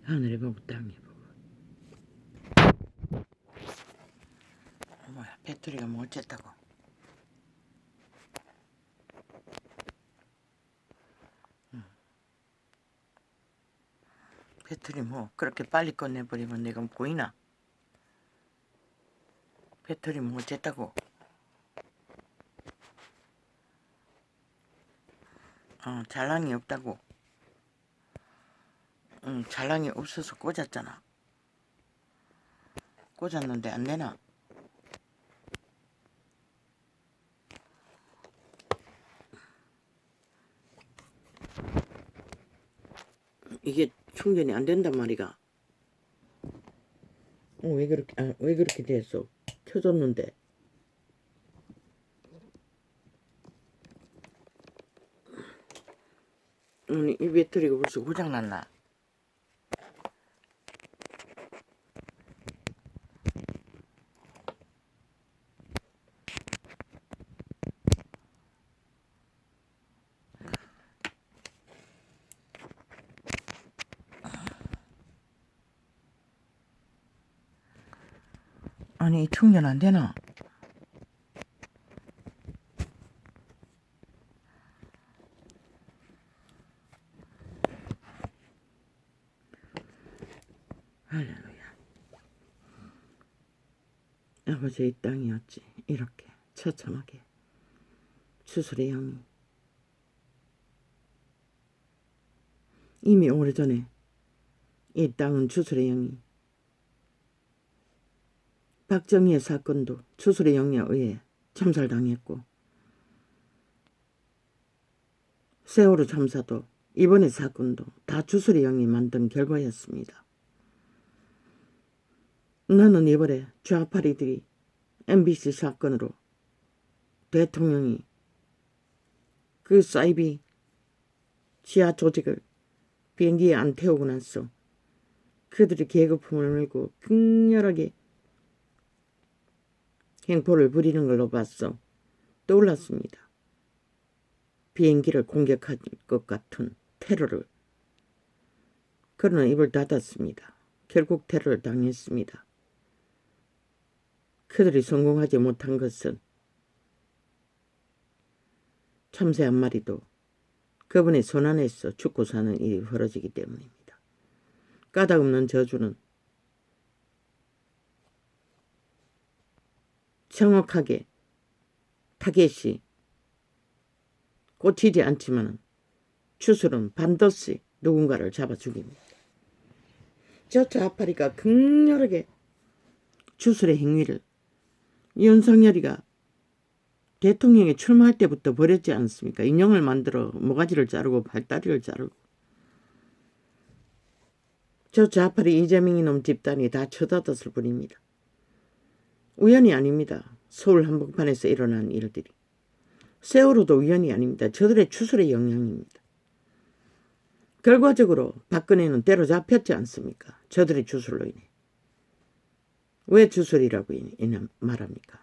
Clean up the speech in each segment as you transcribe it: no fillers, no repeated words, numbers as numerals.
하늘에 보고 땅에 보고. 뭐야, 배터리가 뭐 어쨌다고. 배터리 뭐 그렇게 빨리 꺼내버리면 내가 보이나? 배터리 뭐 어쨌다고. 잘랑이 없다고. 잘랑이 없어서 꽂았잖아. 꽂았는데 안 되나? 이게 충전이 안 된단 말이가. 왜 그렇게 됐어? 켜졌는데. 아니, 이 배터리가 벌써 고장났나? 아니, 충전 안 되나? 할렐루야. 아버지의 땅이었지. 이렇게 처참하게 주술의 영이 이미 오래전에 이 땅은 주술의 영이 박정희의 사건도 주술의 영에 의해 참살당했고 세월호 참사도 이번의 사건도 다 주술의 영이 만든 결과였습니다. 나는 이번에 좌파리들이 MBC 사건으로 대통령이 그 사이비 지하 조직을 비행기에 안 태우고 나서 그들이 계급품을 물고 극렬하게 행포를 부리는 걸로 봤어. 떠올랐습니다. 비행기를 공격할 것 같은 테러를. 그러나 입을 닫았습니다. 결국 테러를 당했습니다. 그들이 성공하지 못한 것은 참새 한 마리도 그분의 손 안에서 죽고 사는 일이 벌어지기 때문입니다. 까닭없는 저주는 정확하게 타겟이 꽂히지 않지만 주술은 반드시 누군가를 잡아 죽입니다. 저 좌파리가 극렬하게 주술의 행위를 윤석열이가 대통령에 출마할 때부터 벌였지 않습니까? 인형을 만들어 모가지를 자르고 발다리를 자르고. 저 좌파리 이재명 이놈 집단이 다 쳐다뒀을 뿐입니다. 우연이 아닙니다. 서울 한복판에서 일어난 일들이. 세월호도 우연이 아닙니다. 저들의 주술의 영향입니다. 결과적으로 박근혜는 때려잡혔지 않습니까? 저들의 주술로 인해. 왜 주술이라고 말합니까?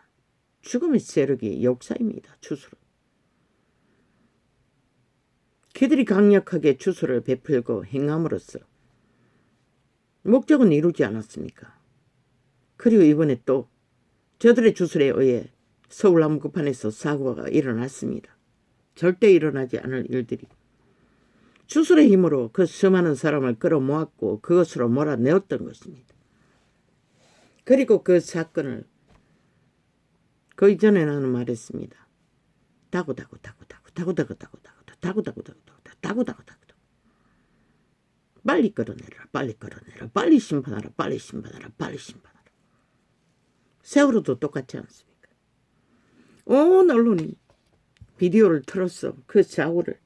죽음의 세력이 역사입니다. 주술은. 그들이 강력하게 주술을 베풀고 행함으로써 목적은 이루지 않았습니까? 그리고 이번에 또 저들의 주술에 의해 서울 한복판에서 사고가 일어났습니다. 절대 일어나지 않을 일들이. 주술의 힘으로 그 수많은 사람을 끌어모았고 그것으로 몰아내었던 것입니다. 그리고 그 사건을 그 이전에 나는 말했습니다. 다구다구 빨리 끌어내라, 빨리 끌어내라, 빨리 심판하라, 빨리 심판하라, 빨리 심판하라. 세월호도 똑같지 않습니까? 온 언론이 비디오를 틀었어. 그 사고를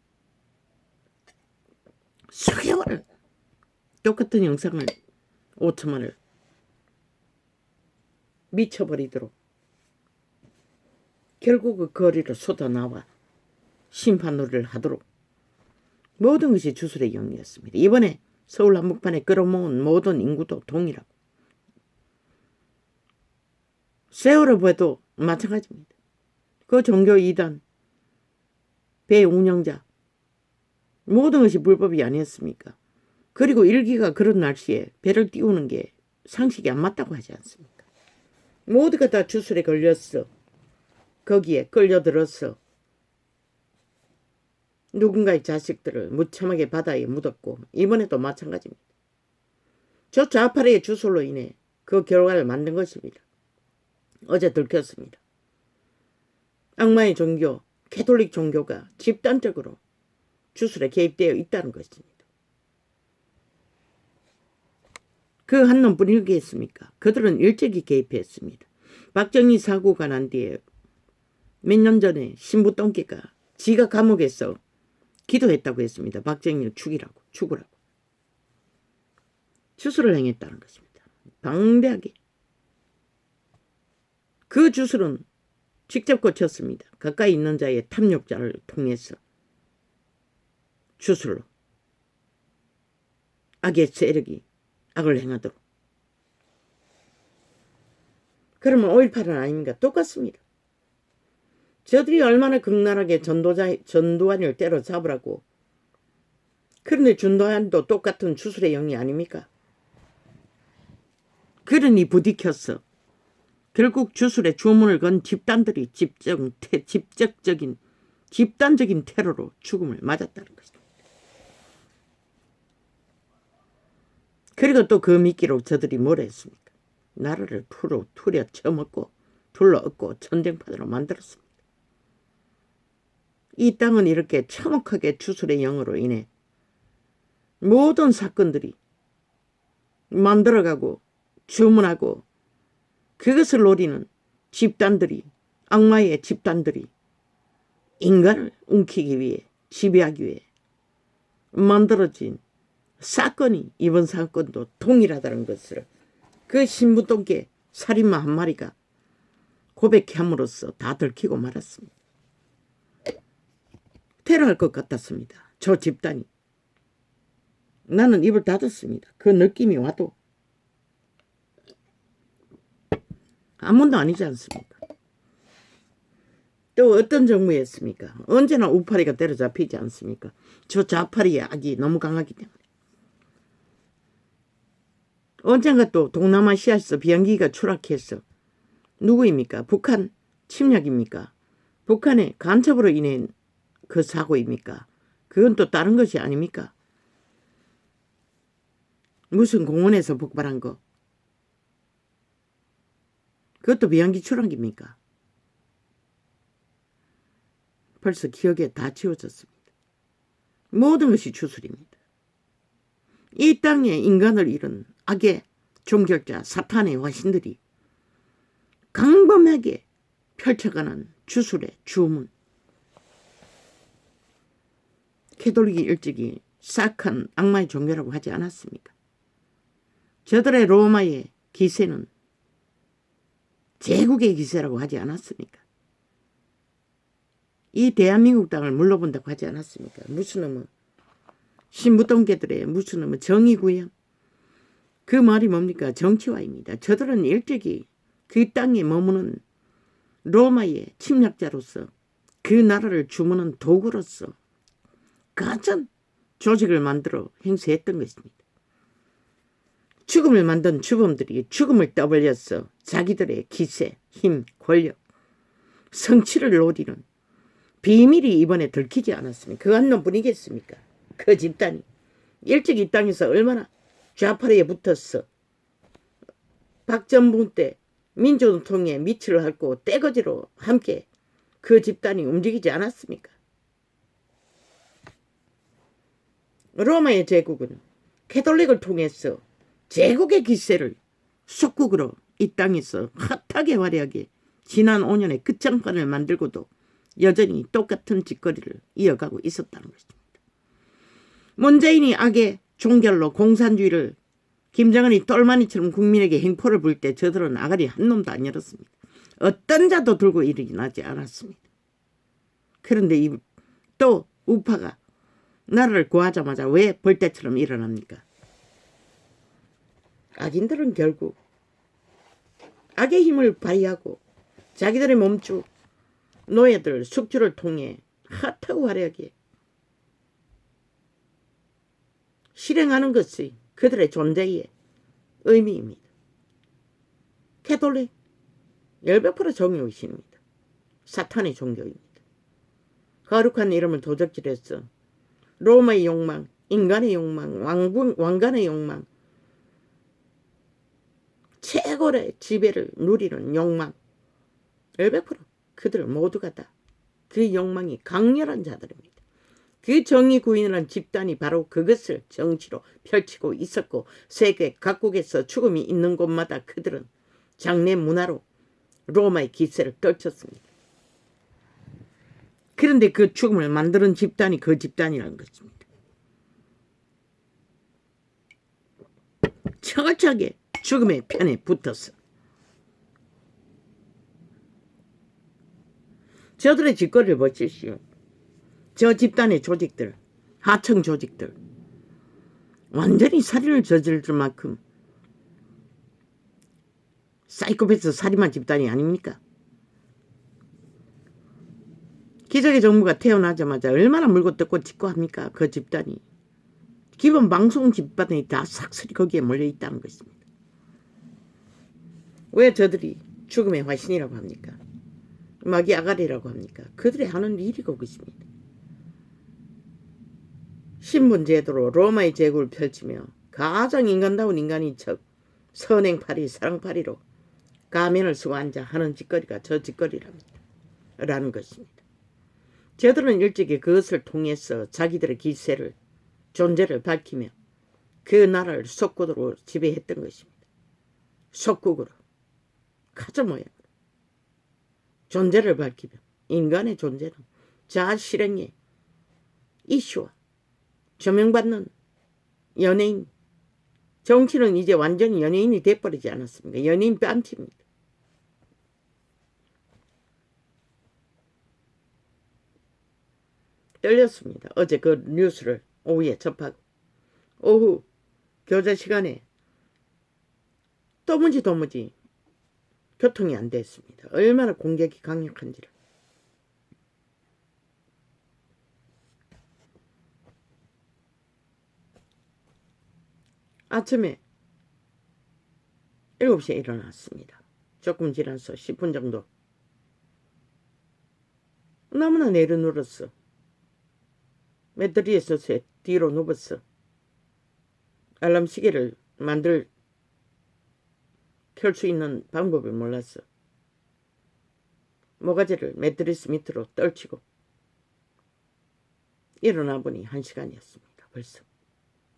수개월을 똑같은 영상을 5천만을 미쳐버리도록 결국 그 거리로 쏟아나와 심판 놀이를 하도록 모든 것이 주술의 영이었습니다. 이번에 서울 한복판에 끌어모은 모든 인구도 동일하고 세월호에도 마찬가지입니다. 그 종교 이단 배 운영자 모든 것이 불법이 아니었습니까? 그리고 일기가 그런 날씨에 배를 띄우는 게 상식이 안 맞다고 하지 않습니까? 모두가 다 주술에 걸렸어. 거기에 끌려들었어. 누군가의 자식들을 무참하게 바다에 묻었고 이번에도 마찬가지입니다. 저 좌파리의 주술로 인해 그 결과를 만든 것입니다. 어제 들켰습니다. 악마의 종교, 캐톨릭 종교가 집단적으로 주술에 개입되어 있다는 것입니다. 그 한 놈뿐이겠습니까? 그들은 일찍이 개입했습니다. 박정희 사고가 난 뒤에 몇 년 전에 신부 똥개가 지가 감옥에서 기도했다고 했습니다. 박정희를 죽으라고. 주술을 행했다는 것입니다. 방대하게. 그 주술은 직접 고쳤습니다. 가까이 있는 자의 탐욕자를 통해서 주술로 악의 세력이 악을 행하도록. 그러면 5.18은 아닙니까? 똑같습니다. 저들이 얼마나 극렬하게 전두환을 때려잡으라고. 그런데 전두환도 똑같은 주술의 영이 아닙니까? 그러니 부딪혔어. 결국 주술에 주문을 건 집단들이 직접적인 집단적인 테러로 죽음을 맞았다는 것입니다. 그리고 또 그 미끼로 저들이 뭘 했습니까? 나라를 투려 쳐먹고 둘러엎고 전쟁판으로 만들었습니다. 이 땅은 이렇게 참혹하게 주술의 영으로 인해 모든 사건들이 만들어가고 주문하고 그것을 노리는 집단들이, 악마의 집단들이 인간을 움키기 위해, 지배하기 위해 만들어진 사건이 이번 사건도 동일하다는 것을 그 신부똥개 살인마 한 마리가 고백함으로써 다 들키고 말았습니다. 테러할 것 같았습니다. 저 집단이. 나는 입을 닫았습니다. 그 느낌이 와도 아무도 아니지 않습니까? 또 어떤 정부였습니까? 언제나 우파리가 때려잡히지 않습니까? 저 좌파리의 악이 너무 강하기 때문에. 언젠가 또 동남아시아에서 비행기가 추락해서 누구입니까? 북한 침략입니까? 북한의 간첩으로 인한 그 사고입니까? 그건 또 다른 것이 아닙니까? 무슨 공원에서 폭발한 거? 그것도 비행기 추락입니까? 벌써 기억에 다 지워졌습니다. 모든 것이 주술입니다. 이 땅에 인간을 잃은 악의 종결자 사탄의 화신들이 강범하게 펼쳐가는 주술의 주문. 캐톨릭이 일찍이 싹한 악마의 종교라고 하지 않았습니까? 저들의 로마의 기세는 제국의 기세라고 하지 않았습니까? 이 대한민국 땅을 물러본다고 하지 않았습니까? 무슨 놈은 신부똥개들의 무슨 놈은 정의구현. 그 말이 뭡니까? 정치화입니다. 저들은 일찍이 그 땅에 머무는 로마의 침략자로서 그 나라를 주무는 도구로서 가전 조직을 만들어 행세했던 것입니다. 죽음을 만든 주범들이 죽음을 떠벌려서 자기들의 기세, 힘, 권력, 성취를 노리는 비밀이 이번에 들키지 않았습니까? 그 한 놈뿐이겠습니까? 그 집단이 일찍 이 땅에서 얼마나 좌파리에 붙었어. 박정부 때 민주노총에 미치를 핥고 떼거지로 함께 그 집단이 움직이지 않았습니까? 로마의 제국은 캐톨릭을 통해서 제국의 기세를 속국으로 이 땅에서 핫하게 화려하게 지난 5년의 끝장판을 만들고도 여전히 똑같은 짓거리를 이어가고 있었다는 것입니다. 문재인이 악의 종결로 공산주의를 김정은이 똘마니처럼 국민에게 행포를 불 때 저들은 아가리 한 놈도 안 열었습니다. 어떤 자도 들고 일어나지 않았습니다. 그런데 또 우파가 나라를 구하자마자 왜 벌떼처럼 일어납니까? 악인들은 결국 악의 힘을 발휘하고 자기들의 몸주 노예들 숙주를 통해 핫하고 화려하게 실행하는 것이 그들의 존재의 의미입니다. 캐톨릭 100% 종교의신입니다. 사탄의 종교입니다. 거룩한 이름을 도적질해서 로마의 욕망, 인간의 욕망, 왕관의 욕망, 최고의 지배를 누리는 욕망 100% 그들 모두가 다 그 욕망이 강렬한 자들입니다. 그 정의구인이라는 집단이 바로 그것을 정치로 펼치고 있었고 세계 각국에서 죽음이 있는 곳마다 그들은 장례 문화로 로마의 기세를 떨쳤습니다. 그런데 그 죽음을 만드는 집단이 그 집단이라는 것입니다. 철저하게 죽음의 편에 붙었어. 저들의 짓거리를 보십시오. 저 집단의 조직들, 하청 조직들 완전히 살인을 저지를 만큼 사이코패스 살인마 집단이 아닙니까? 기적의 정부가 태어나자마자 얼마나 물고 뜯고 짚고 합니까? 그 집단이. 기본 방송 집단이 다 싹쓸이 거기에 몰려있다는 것입니다. 왜 저들이 죽음의 화신이라고 합니까? 마귀 아가리라고 합니까? 그들이 하는 일이 그것입니다. 신분제도로 로마의 제국을 펼치며 가장 인간다운 인간인 척 선행팔이 사랑팔이로 가면을 쓰고 앉아 하는 짓거리가 저 짓거리랍니다. 라는 것입니다. 저들은 일찍이 그것을 통해서 자기들의 기세를 존재를 밝히며 그 나라를 속국으로 지배했던 것입니다. 속국으로 가짜 모양으로 존재를 밝히며 인간의 존재는 자아실행의 이슈와 조명받는 연예인, 정치는 이제 완전히 연예인이 돼버리지 않았습니까? 연예인 뺨팁입니다. 떨렸습니다. 어제 그 뉴스를 오후에 접하고 오후 교제 시간에 도무지 교통이 안 됐습니다. 얼마나 공격이 강력한지를. 아침에 7시에 일어났습니다. 조금 지나서 10분 정도. 너무나 내려누웠어. 매트리에서 뒤로 누웠어. 알람 시계를 켤 수 있는 방법을 몰랐어. 모가지를 매트리스 밑으로 떨치고 일어나 보니 1시간이었습니다. 벌써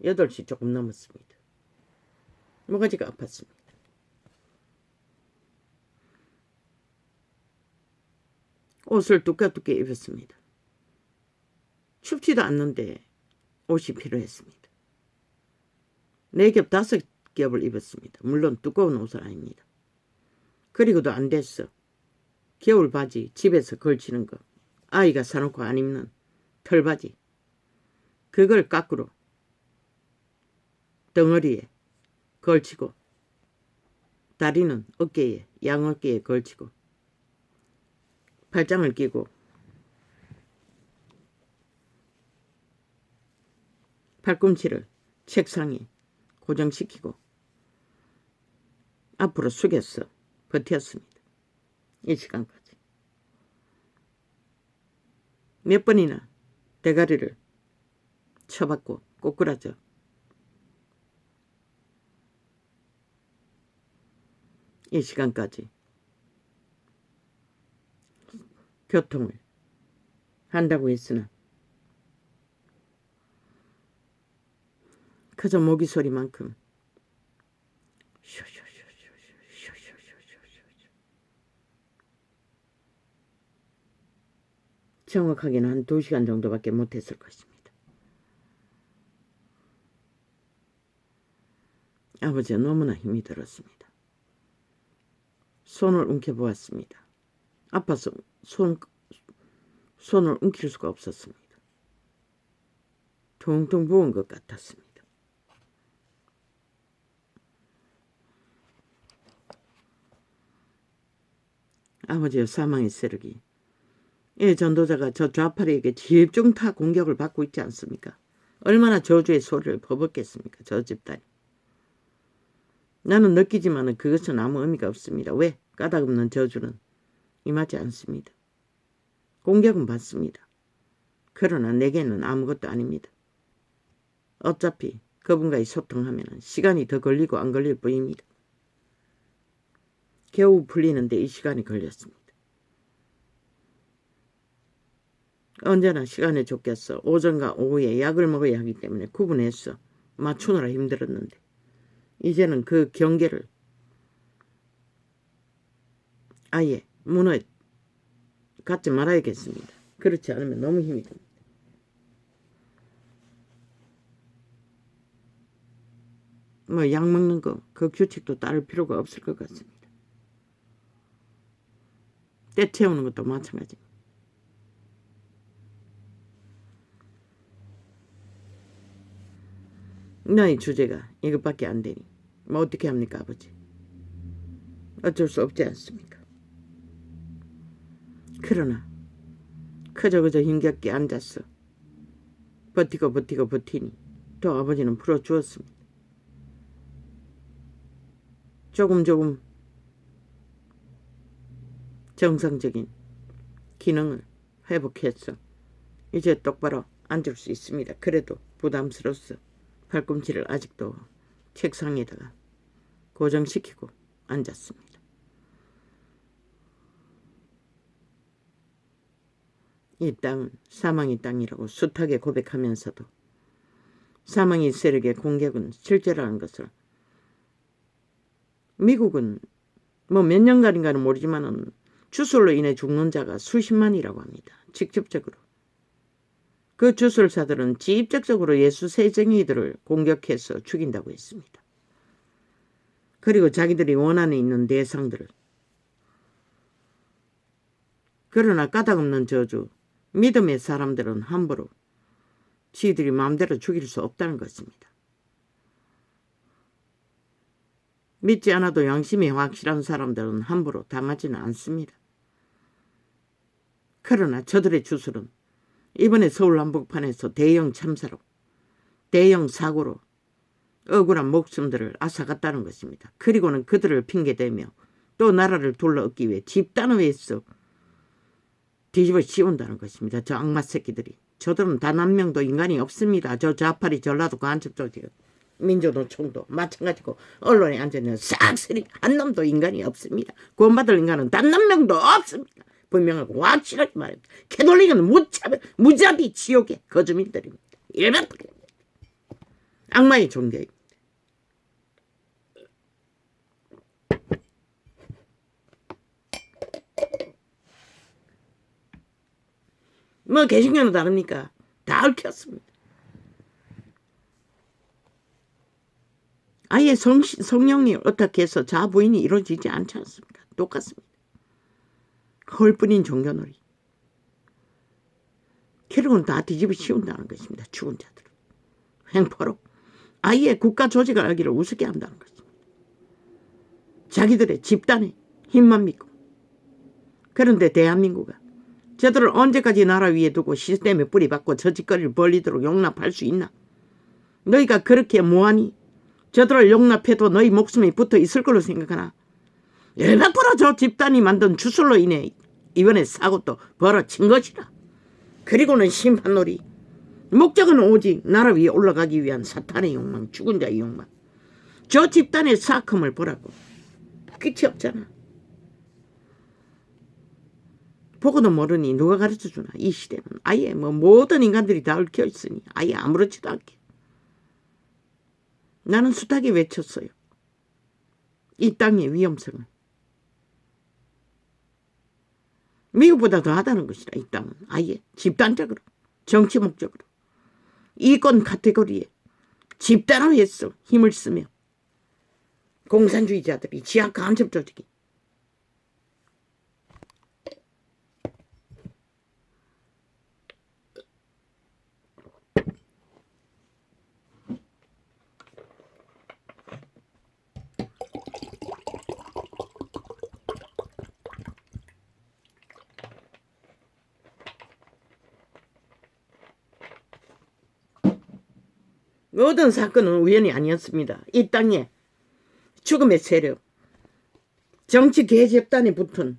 8시 조금 넘었습니다. 모가지가 아팠습니다. 옷을 두껍게 입었습니다. 춥지도 않는데 옷이 필요했습니다. 4겹 5겹을 입었습니다. 물론 두꺼운 옷은 아닙니다. 그리고도 안 됐어. 겨울 바지 집에서 걸치는 거. 아이가 사놓고 안 입는 털바지. 그걸 거꾸로 덩어리에 걸치고 다리는 어깨에 양어깨에 걸치고 팔짱을 끼고 팔꿈치를 책상에 고정시키고 앞으로 숙여서 버텼습니다. 이 시간까지. 몇 번이나 대가리를 쳐받고 꼬꾸라져 이 시간까지 교통을 한다고 했으나 그저 모기 소리만큼 정확하게는 한 2시간 정도밖에 못했을 것입니다. 아버지가 너무나 힘이 들었습니다. 손을 움켜보았습니다. 아파서 손을 움킬 수가 없었습니다. 퉁퉁 부은 것 같았습니다. 아버지의 사망의 세력이 이 전도자가 저 좌파리에게 집중타 공격을 받고 있지 않습니까? 얼마나 저주의 소리를 퍼붓겠습니까? 저 집단이. 나는 느끼지만 그것은 아무 의미가 없습니다. 왜? 까닭없는 저주는 임하지 않습니다. 공격은 받습니다. 그러나 내게는 아무것도 아닙니다. 어차피 그분과의 소통하면 시간이 더 걸리고 안 걸릴 뿐입니다. 겨우 풀리는데 이 시간이 걸렸습니다. 언제나 시간에 쫓겼어. 오전과 오후에 약을 먹어야 하기 때문에 구분했어. 맞추느라 힘들었는데 이제는 그 경계를 아예 무너에 갖지 말아야겠습니다. 그렇지 않으면 너무 힘이 듭니다. 뭐 약 먹는 거 그 규칙도 따를 필요가 없을 것 같습니다. 때 채우는 것도 마찬가지입니다. 너의 주제가 이것밖에 안 되니 뭐 어떻게 합니까 아버지? 어쩔 수 없지 않습니까? 그러나 그저 힘겹게 앉았어. 버티니 또 아버지는 풀어주었습니다. 조금 정상적인 기능을 회복했어. 이제 똑바로 앉을 수 있습니다. 그래도 부담스러웠어. 팔꿈치를 아직도 책상에다가 고정시키고 앉았습니다. 이 땅은 사망의 땅이라고 숱하게 고백하면서도 사망의 세력의 공격은 실제라는 것을 미국은 뭐 몇 년간인가는 모르지만은 주술로 인해 죽는 자가 수십만이라고 합니다. 직접적으로. 그 주술사들은 직접적으로 예수 세쟁이들을 공격해서 죽인다고 했습니다. 그리고 자기들이 원한에 있는 대상들을. 그러나 까닭없는 저주, 믿음의 사람들은 함부로 지들이 마음대로 죽일 수 없다는 것입니다. 믿지 않아도 양심이 확실한 사람들은 함부로 당하지는 않습니다. 그러나 저들의 주술은 이번에 서울 한복판에서 대형 참사로, 대형 사고로 억울한 목숨들을 앗아갔다는 것입니다. 그리고는 그들을 핑계대며 또 나라를 둘러엎기 위해 집단의회에서 뒤집어 씌운다는 것입니다. 저 악마 새끼들이. 저들은 단 한 명도 인간이 없습니다. 저 좌파리 전라도 간첩조직 민주노총도 마찬가지고 언론에 앉아있는 싹쓸이 한 놈도 인간이 없습니다. 구원받을 인간은 단 한 명도 없습니다. 분명하고 확실하게 말합니다. 캐톨릭은 무자비 지옥의 거주민들입니다. 100%입니다. 악마의 종교입니다. 뭐 개신교는 다릅니까? 다 얽혔습니다. 아예 성령이 어떻게 해서 자부인이 이루어지지 않지 않습니까? 똑같습니다. 헐뿐인 종교놀이. 결국은 다 뒤집어 씌운다는 것입니다. 죽은 자들을. 횡포로. 아예 국가 조직을 알기를 우습게 한다는 것입니다. 자기들의 집단의 힘만 믿고. 그런데 대한민국은 저들을 언제까지 나라 위에 두고 시스템에 뿌리박고 저짓거리를 벌리도록 용납할 수 있나? 너희가 그렇게 뭐하니? 저들을 용납해도 너희 목숨이 붙어 있을 걸로 생각하나? 100%저 집단이 만든 주술로 인해 이번에 사고도 벌어진 것이라. 그리고는 심판놀이. 목적은 오직 나라 위에 올라가기 위한 사탄의 욕망, 죽은 자의 욕망. 저 집단의 사악함을 보라고. 끝이 없잖아. 보고도 모르니 누가 가르쳐주나. 이 시대는 아예 뭐 모든 인간들이 다 얽혀 있으니 아예 아무렇지도 않게. 나는 숱하게 외쳤어요. 이 땅의 위험성을. 미국보다 더하다는 것이라. 이 땅은 아예 집단적으로 정치 목적으로 이권 카테고리에 집단화해서 힘을 쓰며 공산주의자들이 지하 간첩 조직이 모든 사건은 우연이 아니었습니다. 이 땅에 죽음의 세력, 정치 계집단에 붙은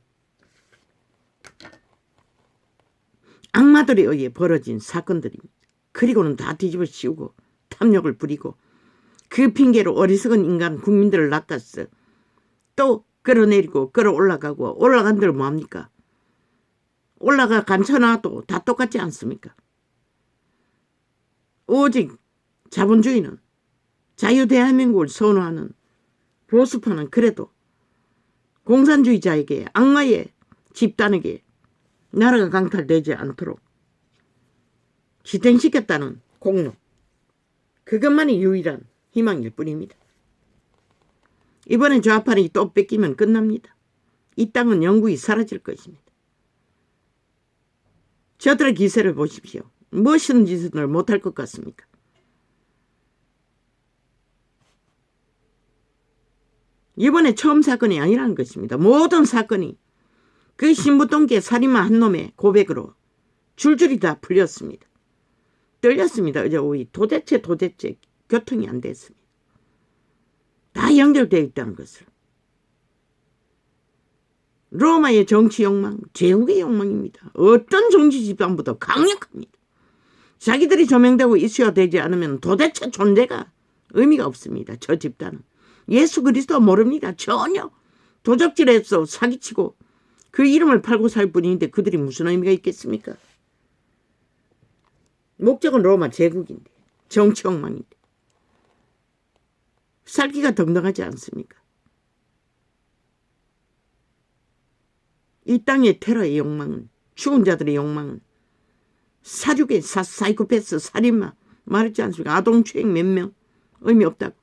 악마들에 의해 벌어진 사건들입니다. 그리고는 다 뒤집어 씌우고 탐욕을 부리고 그 핑계로 어리석은 인간 국민들을 낚았어. 또 끌어내리고 끌어올라가고 올라간 데를 뭐합니까? 올라가 간쳐놔도 다 똑같지 않습니까? 오직 자본주의는 자유대한민국을 선호하는 보수파는 그래도 공산주의자에게 악마의 집단에게 나라가 강탈되지 않도록 지탱시켰다는 공로, 그것만이 유일한 희망일 뿐입니다. 이번에 좌파이 또 뺏기면 끝납니다. 이 땅은 영구히 사라질 것입니다. 저들의 기세를 보십시오. 무엇이든 짓을 못할 것 같습니까? 이번에 처음 사건이 아니라는 것입니다. 모든 사건이 그 신부동계 살인마 한 놈의 고백으로 줄줄이 다 풀렸습니다. 떨렸습니다. 어제 오후 도대체 교통이 안 됐습니다. 다 연결되어 있다는 것을. 로마의 정치 욕망, 제국의 욕망입니다. 어떤 정치 집단보다 강력합니다. 자기들이 조명되고 있어야 되지 않으면 도대체 존재가 의미가 없습니다. 저 집단은. 예수 그리스도 모릅니다. 전혀. 도적질해서 사기치고 그 이름을 팔고 살 뿐인데 그들이 무슨 의미가 있겠습니까? 목적은 로마 제국인데, 정치 욕망인데. 살기가 덩덩하지 않습니까? 이 땅의 테러의 욕망은, 죽은 자들의 욕망은, 사륙의 사이코패스, 살인마, 말했지 않습니까? 아동추행 몇 명, 의미 없다고.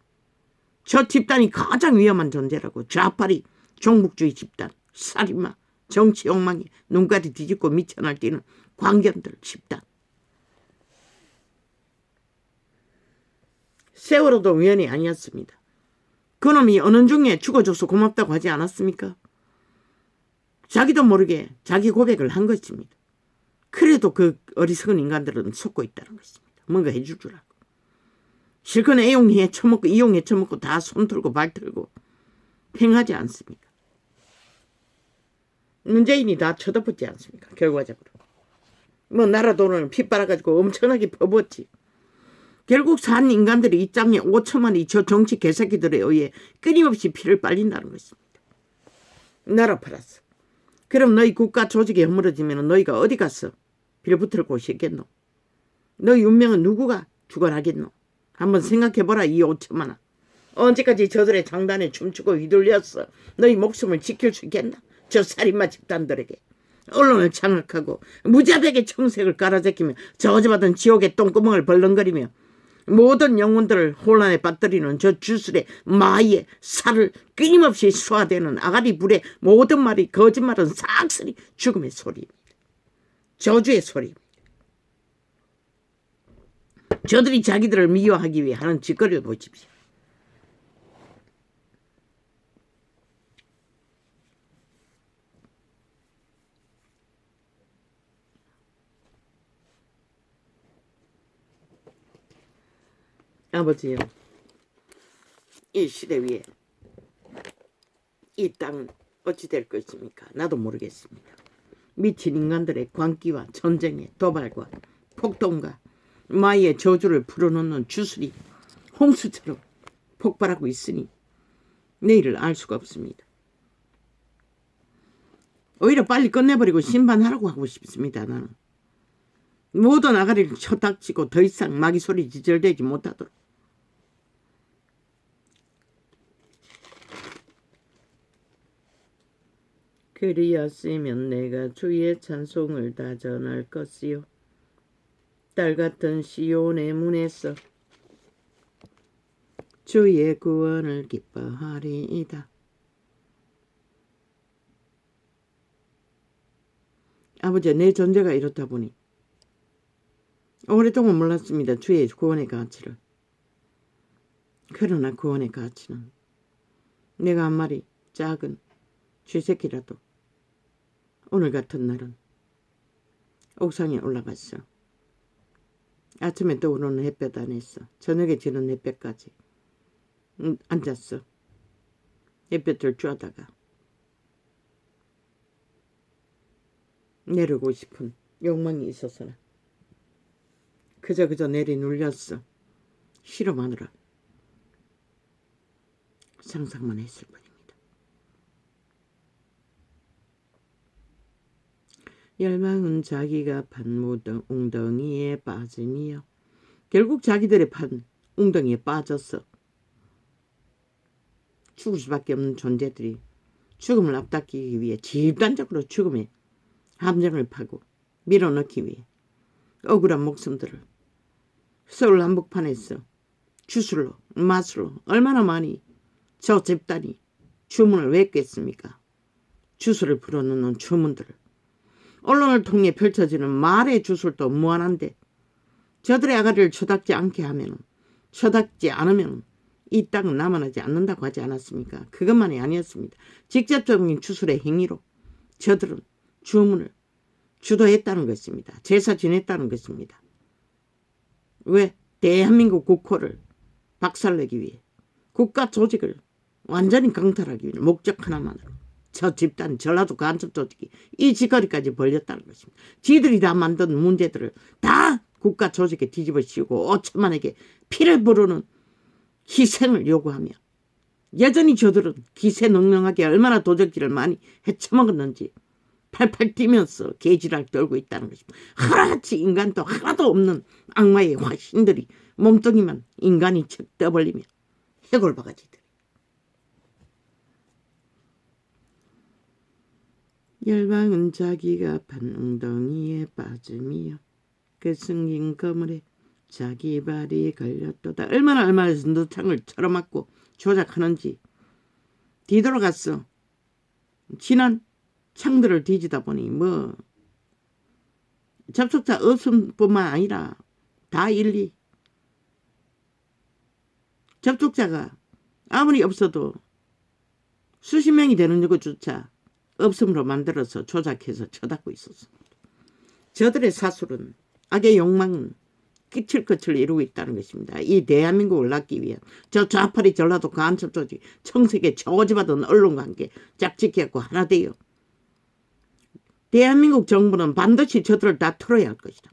저 집단이 가장 위험한 존재라고. 좌파리, 종북주의 집단, 살인마, 정치 욕망이 눈까지 뒤집고 미쳐 날뛰는 광견들 집단. 세월호도 우연이 아니었습니다. 그놈이 어느 중에 죽어줘서 고맙다고 하지 않았습니까? 자기도 모르게 자기 고백을 한 것입니다. 그래도 그 어리석은 인간들은 속고 있다는 것입니다. 뭔가 해줄 줄 알고. 실컷 애용해 처먹고 이용해 처먹고 다 손 들고 발 들고 행하지 않습니까? 문재인이 다 쳐덮었지 않습니까? 결과적으로. 뭐 나라 돈을 핏빨아가지고 엄청나게 퍼부었지. 결국 산 인간들이 이 땅에 5천만이 저 정치 개새끼들에 의해 끊임없이 피를 빨린다는 것입니다. 나라 팔았어. 그럼 너희 국가 조직이 허물어지면 너희가 어디 가서 빌붙을 곳이 있겠노? 너희 운명은 누구가 주관하겠노? 한번 생각해보라. 이 5천만 원. 언제까지 저들의 장단에 춤추고 휘둘렸어? 너희 목숨을 지킬 수 있겠나? 저 살인마 집단들에게. 언론을 장악하고 무자백의 청색을 깔아제끼며 저주받은 지옥의 똥구멍을 벌렁거리며 모든 영혼들을 혼란에 빠뜨리는 저 주술의 마의 살을 끊임없이 쏘아대는 아가리 불의 모든 말이 거짓말은 싹쓸이 죽음의 소리입니다. 저주의 소리입니다. 저들이 자기들을 미워하기 위해 하는 짓거리를 보십시오. 아버지요, 이 시대 위에 이 땅은 어찌 될 것입니까? 나도 모르겠습니다. 미친 인간들의 광기와 전쟁의 도발과 폭동과 마의 저주를 풀어놓는 주술이 홍수처럼 폭발하고 있으니 내일을 알 수가 없습니다. 오히려 빨리 끝내버리고 심판하라고 하고 싶습니다. 나는 모든 아가리를 쳐닥치고 더 이상 마귀 소리 지절되지 못하도록. 그리였으면 내가 주의 찬송을 다 전할 것이요 딸 같은 시온의 문에서 주의 구원을 기뻐하리이다. 아버지, 내 존재가 이렇다 보니 오랫동안 몰랐습니다. 주의 구원의 가치를. 그러나 구원의 가치는 내가 한 마리 작은 쥐새끼라도 오늘 같은 날은 옥상에 올라갔어. 아침에 떠오르는 햇볕 안에서 저녁에 지는 햇볕까지 앉았어. 햇볕을 쬐다가 내리고 싶은 욕망이 있어서는 그저 내리 눌렸어. 실험하느라 상상만 했을 뿐입니다. 열망은 자기가 판 웅덩이에 빠짐이요. 결국 자기들의 판 웅덩이에 빠졌어. 죽을 수밖에 없는 존재들이 죽음을 앞당기기 위해 집단적으로 죽음의 함정을 파고 밀어넣기 위해 억울한 목숨들을 서울 한복판에서 주술로 마술로 얼마나 많이 저 집단이 주문을 외웠겠습니까? 주술을 불어넣는 주문들을 언론을 통해 펼쳐지는 말의 주술도 무한한데 저들의 아가리를 쳐닥지 않게 하면 쳐닥지 않으면 이 땅은 남아나지 않는다고 하지 않았습니까? 그것만이 아니었습니다. 직접적인 주술의 행위로 저들은 주문을 주도했다는 것입니다. 제사 지냈다는 것입니다. 왜? 대한민국 국호를 박살내기 위해 국가 조직을 완전히 강탈하기 위해 목적 하나만으로 저 집단 전라도 간첩 조직이 이 짓거리까지 벌렸다는 것입니다. 지들이 다 만든 문제들을 다 국가 조직에 뒤집어 씌우고 5천만에게 피를 부르는 희생을 요구하며 여전히 저들은 기세능능하게 얼마나 도적질을 많이 헤쳐먹었는지 팔팔 뛰면서 개지랄 떨고 있다는 것입니다. 하나같이 인간도 하나도 없는 악마의 화신들이 몸뚱이만 인간이 척 떠벌리며 해골바가지들. 열방은 자기가 판 웅덩이에 빠짐이요. 그 승긴 거물에 자기 발이 걸렸도다. 얼마나 누창을 철어맞고 조작하는지 뒤돌아갔어. 지난 창들을 뒤지다 보니 뭐 접촉자 없음 뿐만 아니라 다 일리 접촉자가 아무리 없어도 수십 명이 되는 것조차 없음으로 만들어서 조작해서 쳐닫고 있었습니다. 저들의 사술은 악의 욕망은 끝을 이루고 있다는 것입니다. 이 대한민국을 낳기 위한 저 좌파리 전라도 간첩 조직 청색에 저지받은 언론과 함께 짝짓기하고 하나 되어 대한민국 정부는 반드시 저들을 다 털어야 할 것이다.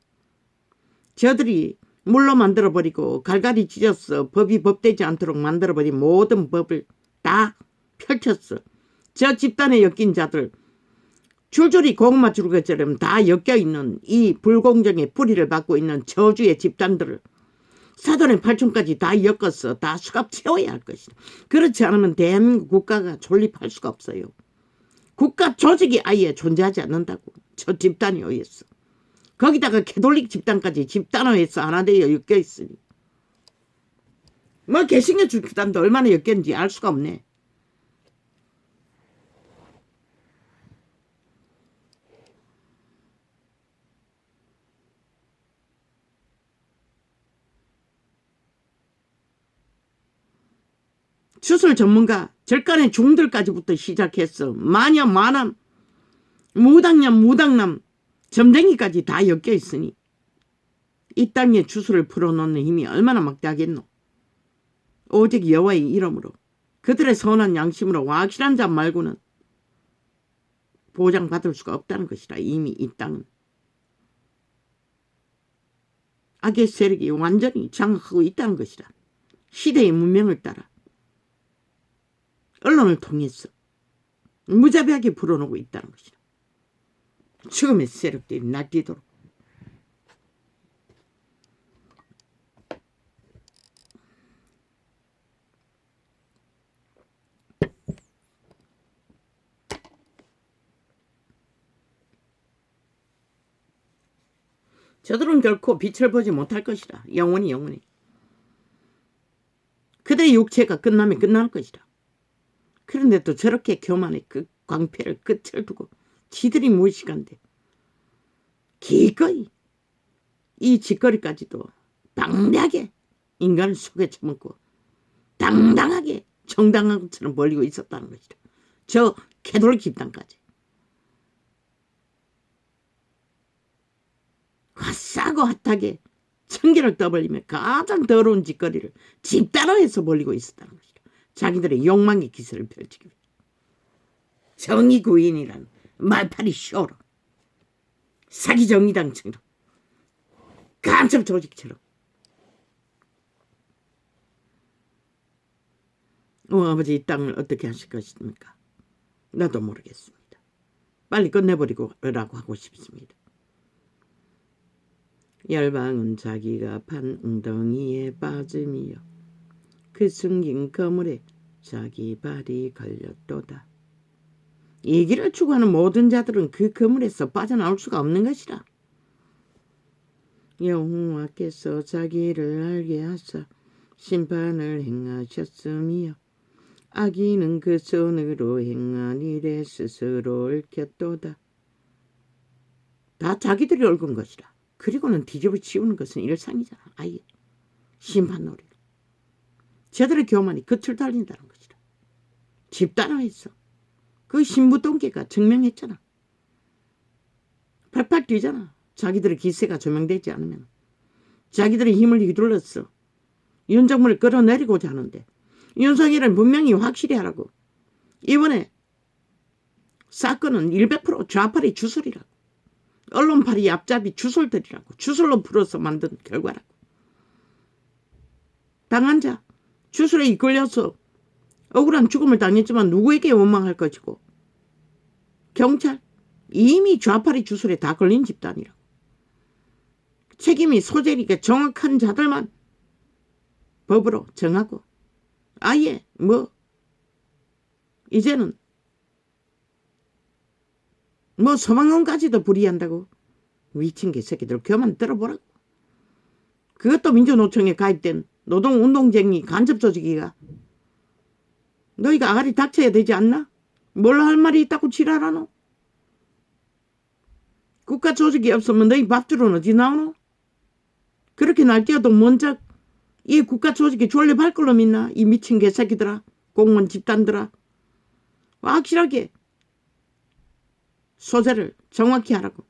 저들이 물로 만들어버리고 갈갈이 찢었어. 법이 법되지 않도록 만들어버린 모든 법을 다 펼쳤어. 저 집단에 엮인 자들 줄줄이 고구마 줄기처럼 다 엮여있는 이 불공정의 뿌리를 받고 있는 저주의 집단들을 사돈의 팔촌까지 다 엮었어. 다 수갑 채워야 할 것이다. 그렇지 않으면 대한민국 국가가 존립할 수가 없어요. 국가 조직이 아예 존재하지 않는다고. 저 집단이 어였어. 거기다가 캐톨릭 집단까지 집단화해서 하나 되어 엮여있으니 뭐 개신교 집단도 얼마나 엮였는지 알 수가 없네. 주술 전문가 절간의 중들까지부터 시작해서 마녀 마남 무당년 무당남 점쟁이까지 다 엮여 있으니 이 땅에 주술을 풀어놓는 힘이 얼마나 막대하겠노. 오직 여호와의 이름으로 그들의 선한 양심으로 확실한 자 말고는 보장받을 수가 없다는 것이라. 이미 이 땅은 악의 세력이 완전히 장악하고 있다는 것이라. 시대의 문명을 따라 언론을 통해서 무자비하게 불어넣고 있다는 것이다. 죽음의 세력들이 날뛰도록. 저들은 결코 빛을 보지 못할 것이다. 영원히. 그들의 육체가 끝나면 끝날 것이다. 그런데 또 저렇게 교만의 그 광패를 끝을 두고 지들이 무엇이간데 기꺼이 이 짓거리까지도 방대하게 인간을 속에 처먹고 당당하게 정당한 것처럼 벌리고 있었다는 것이다. 저 캐톨릭 집단까지. 핫싸고 핫하게 청계를 떠벌리며 가장 더러운 짓거리를 집단화해서 벌리고 있었다는 것이다. 자기들의 욕망의 기세를 펼치기 위해. 정의구인이란 말파리 쇼로 사기정의당처럼 간첩조직처럼 아버지 이 땅을 어떻게 하실 것입니까? 나도 모르겠습니다. 빨리 끝내버리고라고 하고 싶습니다. 열방은 자기가 판 웅덩이에 빠짐이여 그 숨긴 그물에 자기 발이 걸렸도다. 얘기를 추구하는 모든 자들은 그 그물에서 빠져나올 수가 없는 것이라. 여호와께서 자기를 알게 하사 심판을 행하셨으며 악인은 그 손으로 행한 일에 스스로 얽혔도다. 다 자기들이 얽은 것이라. 그리고는 뒤집어 치우는 것은 일상이잖아. 아예 심판놀이를. 저들의 교만이 끝을 달린다는 것이라. 집단화했어. 그 신부동계가 증명했잖아. 팔팔 뛰잖아. 자기들의 기세가 조명되지 않으면. 자기들의 힘을 휘둘렀어. 윤석열을 끌어내리고자 하는데 윤석열은 분명히 확실히 하라고. 이번에 사건은 100% 좌파리 주술이라고. 언론파리 앞잡이 주술들이라고. 주술로 풀어서 만든 결과라고. 당한 자 주술에 이끌려서 억울한 죽음을 당했지만 누구에게 원망할 것이고 경찰 이미 좌파리 주술에 다 걸린 집단이라고. 책임이 소재리게 정확한 자들만 법으로 정하고 아예 이제는 소방관까지도 불이한다고. 미친 개새끼들 그만 들어보라고. 그것도 민주노총에 가입된 노동운동쟁이 간접조직이가. 너희가 아가리 닥쳐야 되지 않나? 뭘 할 말이 있다고 지랄하노? 국가조직이 없으면 너희 밥줄은 어디 나오노? 그렇게 날뛰어도 먼저 이 국가조직이 존립할 걸로 믿나? 이 미친 개새끼들아. 공무원 집단들아. 확실하게 소재를 정확히 하라고.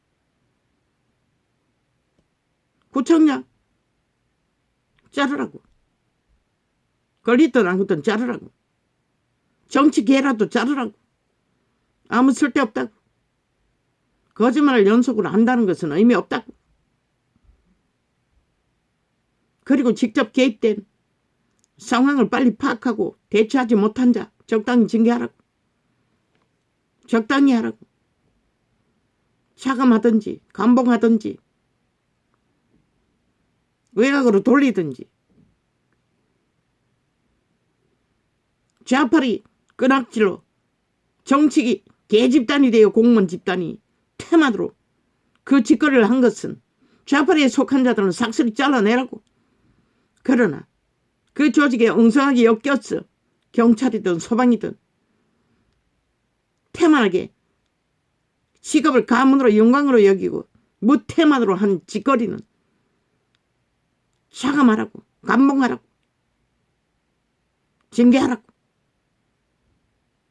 구청장 자르라고. 걸리든 안 걸리든 자르라고. 정치계라도 자르라고. 아무 쓸데없다고. 거짓말을 연속으로 한다는 것은 의미 없다고. 그리고 직접 개입된 상황을 빨리 파악하고 대처하지 못한 자 적당히 징계하라고. 적당히 하라고. 차감하든지 감봉하든지 외곽으로 돌리든지. 좌파리 끈악질로 정치기 개집단이 되어 공무원 집단이 테마로 그 짓거리를 한 것은 좌파리에 속한 자들은 삭슬이 잘라내라고. 그러나 그 조직에 엉성하게 엮였어. 경찰이든 소방이든 태만하게 직업을 가문으로 영광으로 여기고 무태만으로 한 짓거리는 차감하라고. 감봉하라고. 징계하라고.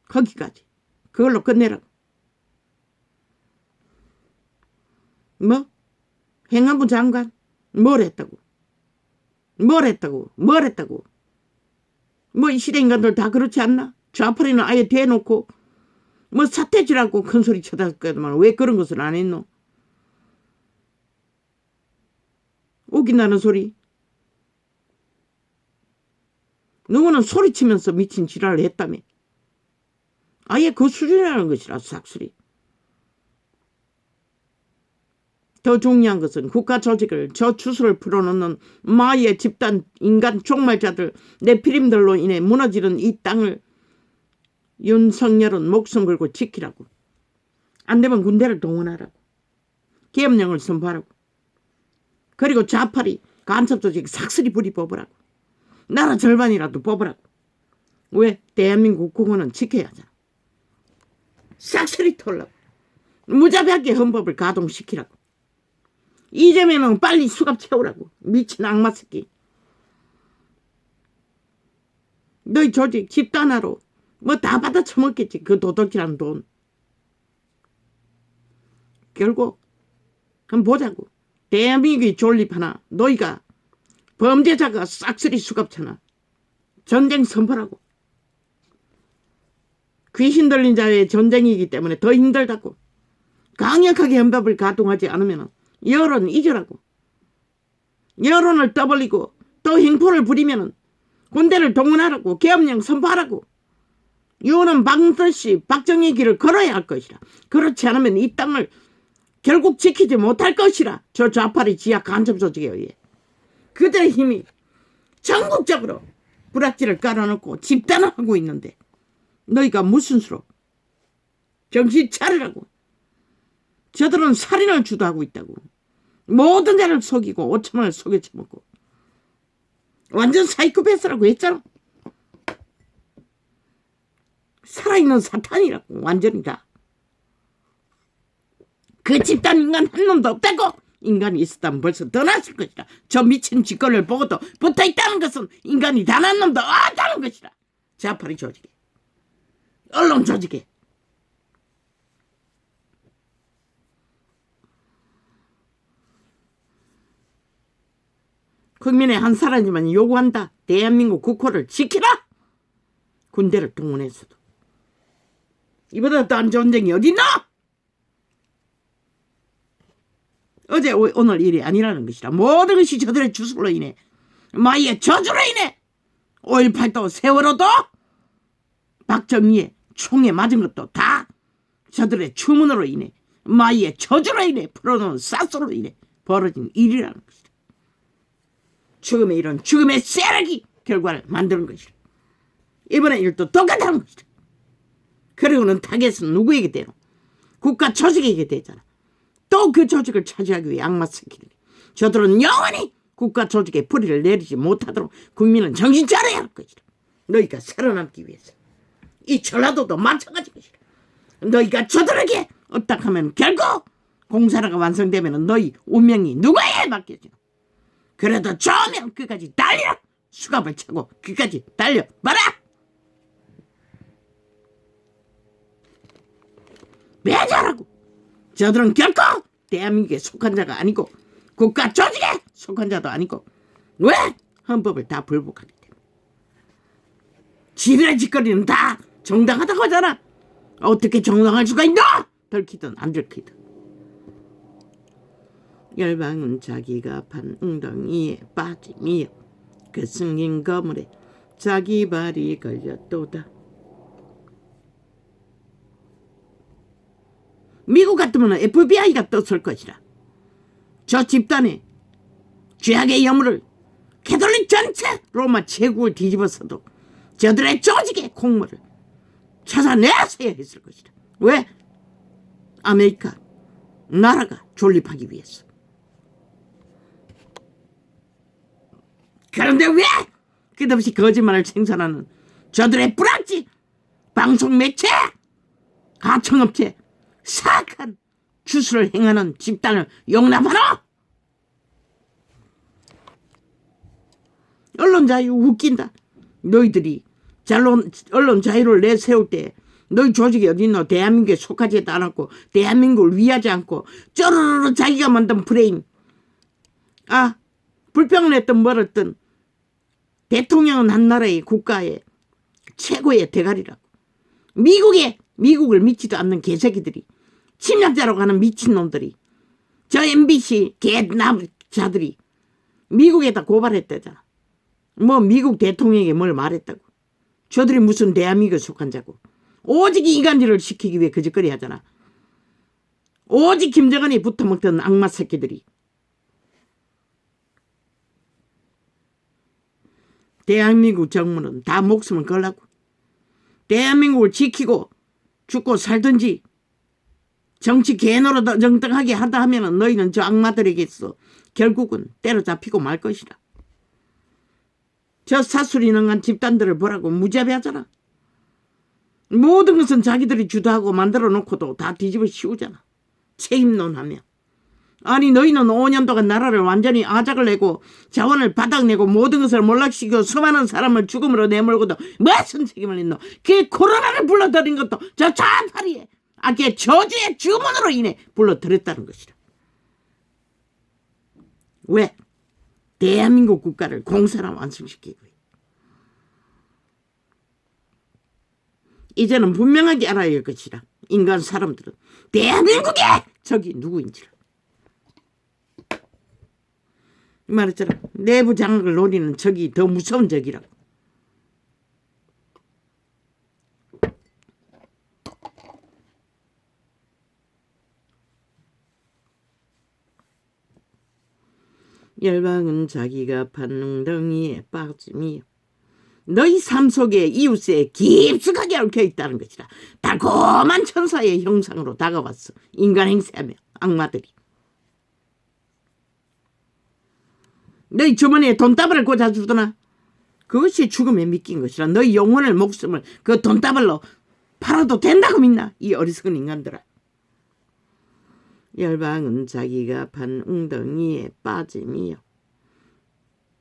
거기까지. 그걸로 끝내라고. 행안부 장관 뭘 했다고. 이 시대 인간들 다 그렇지 않나? 좌파리는 아예 대놓고 사태질하고 큰소리 쳐댔거든만 왜 그런 것을 안 했노? 우긴다는 소리. 누구는 소리치면서 미친 지랄을 했다며. 아예 그 수준이라는 것이라 싹수리. 더 중요한 것은 국가조직을 저 주술을 풀어놓는 마의 집단 인간 종말자들 내피림들로 인해 무너지는 이 땅을 윤석열은 목숨 걸고 지키라고. 안 되면 군대를 동원하라고. 계엄령을 선포하라고. 그리고 좌파리 간첩조직 삭슬이 부리 뽑으라고. 나라 절반이라도 뽑으라고. 왜? 대한민국 국원은 지켜야 하잖아. 싹쓸이 털라고. 무자비하게 헌법을 가동시키라고. 이재명은 빨리 수갑 채우라고. 미친 악마 새끼. 너희 조직 집단화로 다 받아 처먹겠지. 그 도덕이라는 돈. 결국 한번 보자고. 대한민국이 존립하나 너희가 범죄자가 싹쓸이 수갑차나 전쟁 선포라고. 귀신 들린 자의 전쟁이기 때문에 더 힘들다고. 강력하게 헌법을 가동하지 않으면 여론 잊으라고. 여론을 떠벌리고 또 행포를 부리면 군대를 동원하라고. 계엄령 선포하라고. 유언은 방듯이 박정희 길을 걸어야 할 것이라. 그렇지 않으면 이 땅을 결국 지키지 못할 것이라. 저 좌파리 지하 간첩 조직에 의해 그들의 힘이 전국적으로 불악지를 깔아놓고 집단을 하고 있는데 너희가 무슨 수로 정신 차리라고. 저들은 살인을 주도하고 있다고. 모든 자를 속이고 5천만을 속여쳐먹고 완전 사이코패스라고 했잖아. 살아있는 사탄이라고. 완전히 다. 그 집단 인간 한 놈도 없다고. 인간이 있었다면 벌써 떠났을 것이라. 저 미친 짓거리를 보고도 붙어있다는 것은 인간이 단 한 놈도 없다는 것이라. 좌파리 조직에, 언론 조직에. 국민의 한 사람이만 요구한다. 대한민국 국호를 지키라. 군대를 동원해서도. 이보다 더 안 좋은 전쟁이 어딨나? 어제 오늘 일이 아니라는 것이라. 모든 것이 저들의 주술로 인해, 마이의 저주로 인해, 5.18도 세월호도 박정희의 총에 맞은 것도 다 저들의 주문으로 인해, 마이의 저주로 인해, 풀어놓은 쌀소로 인해 벌어진 일이라는 것이다. 죽음의 일은 죽음의 쇠락이 결과를 만드는 것이다. 이번의 일도 똑같다는 것이다. 그리고는 타겟은 누구에게 되노? 국가 조직에게 되잖아. 또 그 조직을 차지하기 위해 악마 새끼들이. 저들은 영원히 국가 조직에 뿌리를 내리지 못하도록 국민은 정신 차려야 할 것이다. 너희가 살아남기 위해서. 이 전라도도 마찬가지일 것이다. 너희가 저들에게 업닥하면 결국 공사라가 완성되면 너희 운명이 누구에게 맡겨지노? 그래도 좋으면 끝까지 달려. 수갑을 차고 끝까지 달려봐라. 매자라고. 저들은 결코 대한민국에 속한 자가 아니고 국가 조직에 속한 자도 아니고. 왜? 헌법을 다 불복하기 때문에. 지들의 짓거리는 다 정당하다고 하잖아. 어떻게 정당할 수가 있나? 들키든 안 들키든. 열방은 자기가 판 웅덩이에 빠짐이여. 그 승인 거물에 자기 발이 걸렸도다. 미국 같으면 FBI가 떴을 것이라. 저 집단의 죄악의 여물을 캐톨릭 전체 로마 제국을 뒤집어서도 저들의 조직의 콩물을 찾아내서야 했을 것이다. 왜? 아메리카 나라가 존립하기 위해서. 그런데 왜 끝없이 거짓말을 생산하는 저들의 불악지 방송 매체, 가청업체, 사악한 주술을 행하는 집단을 용납하라? 언론 자유 웃긴다. 너희들이 언론 자유를 내세울 때 너희 조직이 어딨노? 대한민국에 속하지도 않았고 대한민국을 위하지 않고 쪼르르 자기가 만든 프레임. 불평을 했든 멀었든 대통령은 한 나라의 국가의 최고의 대가리라고. 미국을 믿지도 않는 개새끼들이, 침략자라고 하는 미친놈들이, 저 MBC 개남자들이 미국에다 고발했다잖아. 뭐 미국 대통령에게 뭘 말했다고. 저들이 무슨 대한민국에 속한 자고. 오직 이간질을 시키기 위해 그 짓거리 하잖아. 오직 김정은이 붙어먹던 악마 새끼들이. 대한민국 정부는 다 목숨을 걸라고. 대한민국을 지키고 죽고 살든지 정치 개노로 정당하게 하다 하면 너희는 저 악마들에게서 결국은 때려잡히고 말 것이라. 저 사수리 능한 집단들을 보라고. 무자비하잖아. 모든 것은 자기들이 주도하고 만들어 놓고도 다 뒤집어 씌우잖아. 책임론하며. 아니 너희는 5년 동안 나라를 완전히 아작을 내고 자원을 바닥내고 모든 것을 몰락시키고 수많은 사람을 죽음으로 내몰고도 무슨 책임을 있노? 그 코로나를 불러들인 것도 저 좌파리의 악의 저주의 주문으로 인해 불러들였다는 것이라. 왜? 대한민국 국가를 공산화 완성시키고. 이제는 분명하게 알아야 할 것이라. 인간 사람들은 대한민국의 적이 누구인지를. 말했잖아. 내부 장악을 노리는 적이 더 무서운 적이라고. 열방은 자기가 판 웅덩이에 빠짐이요. 너희 삶 속에 이웃에 깊숙하게 얽혀있다는 것이라. 달콤한 천사의 형상으로 다가왔어. 인간 행세하며 악마들이. 너희 주머니에 돈다발을 꽂아주더나. 그것이 죽음에 믿긴 것이라. 너희 영혼을 목숨을 그 돈다발로 팔아도 된다고 믿나? 이 어리석은 인간들아. 열방은 자기가 판 웅덩이에 빠짐이요.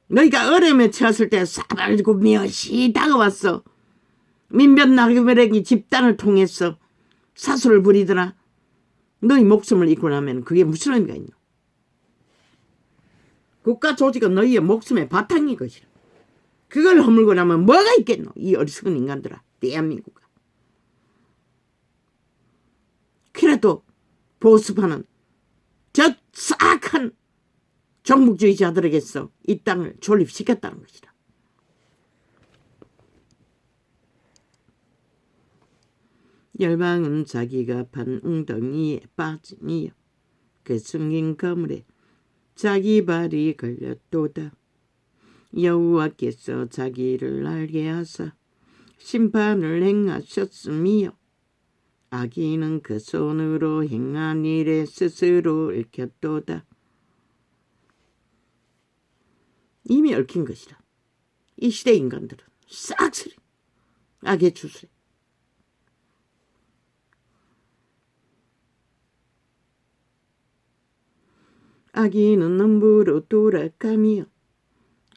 너희가 어려움에 처했을 때 싸발고 며시 다가왔어. 민변나그메랭이 집단을 통해서 사수를 부리더나. 너희 목숨을 잃고 나면 그게 무슨 의미가 있노? 국가 조직은 너희의 목숨의 바탕인 것이라. 그걸 허물고 나면 뭐가 있겠노? 이 어리석은 인간들아. 대한민국아. 그래도 보수파는 저 싹한 정복주의자들에게서 이 땅을 존립시켰다는 것이다. 열방은 자기가 판 웅덩이에 빠짐이요. 그 숨긴 거물에 자기 발이 걸렸도다. 여호와께서 자기를 알게 하사 심판을 행하셨음이요. 악인은 그 손으로 행한 일에 스스로 얽혔도다. 이미 얽힌 것이라. 이 시대 인간들은 싹쓸이 악의 주술에. 악인은 음부로 돌아가며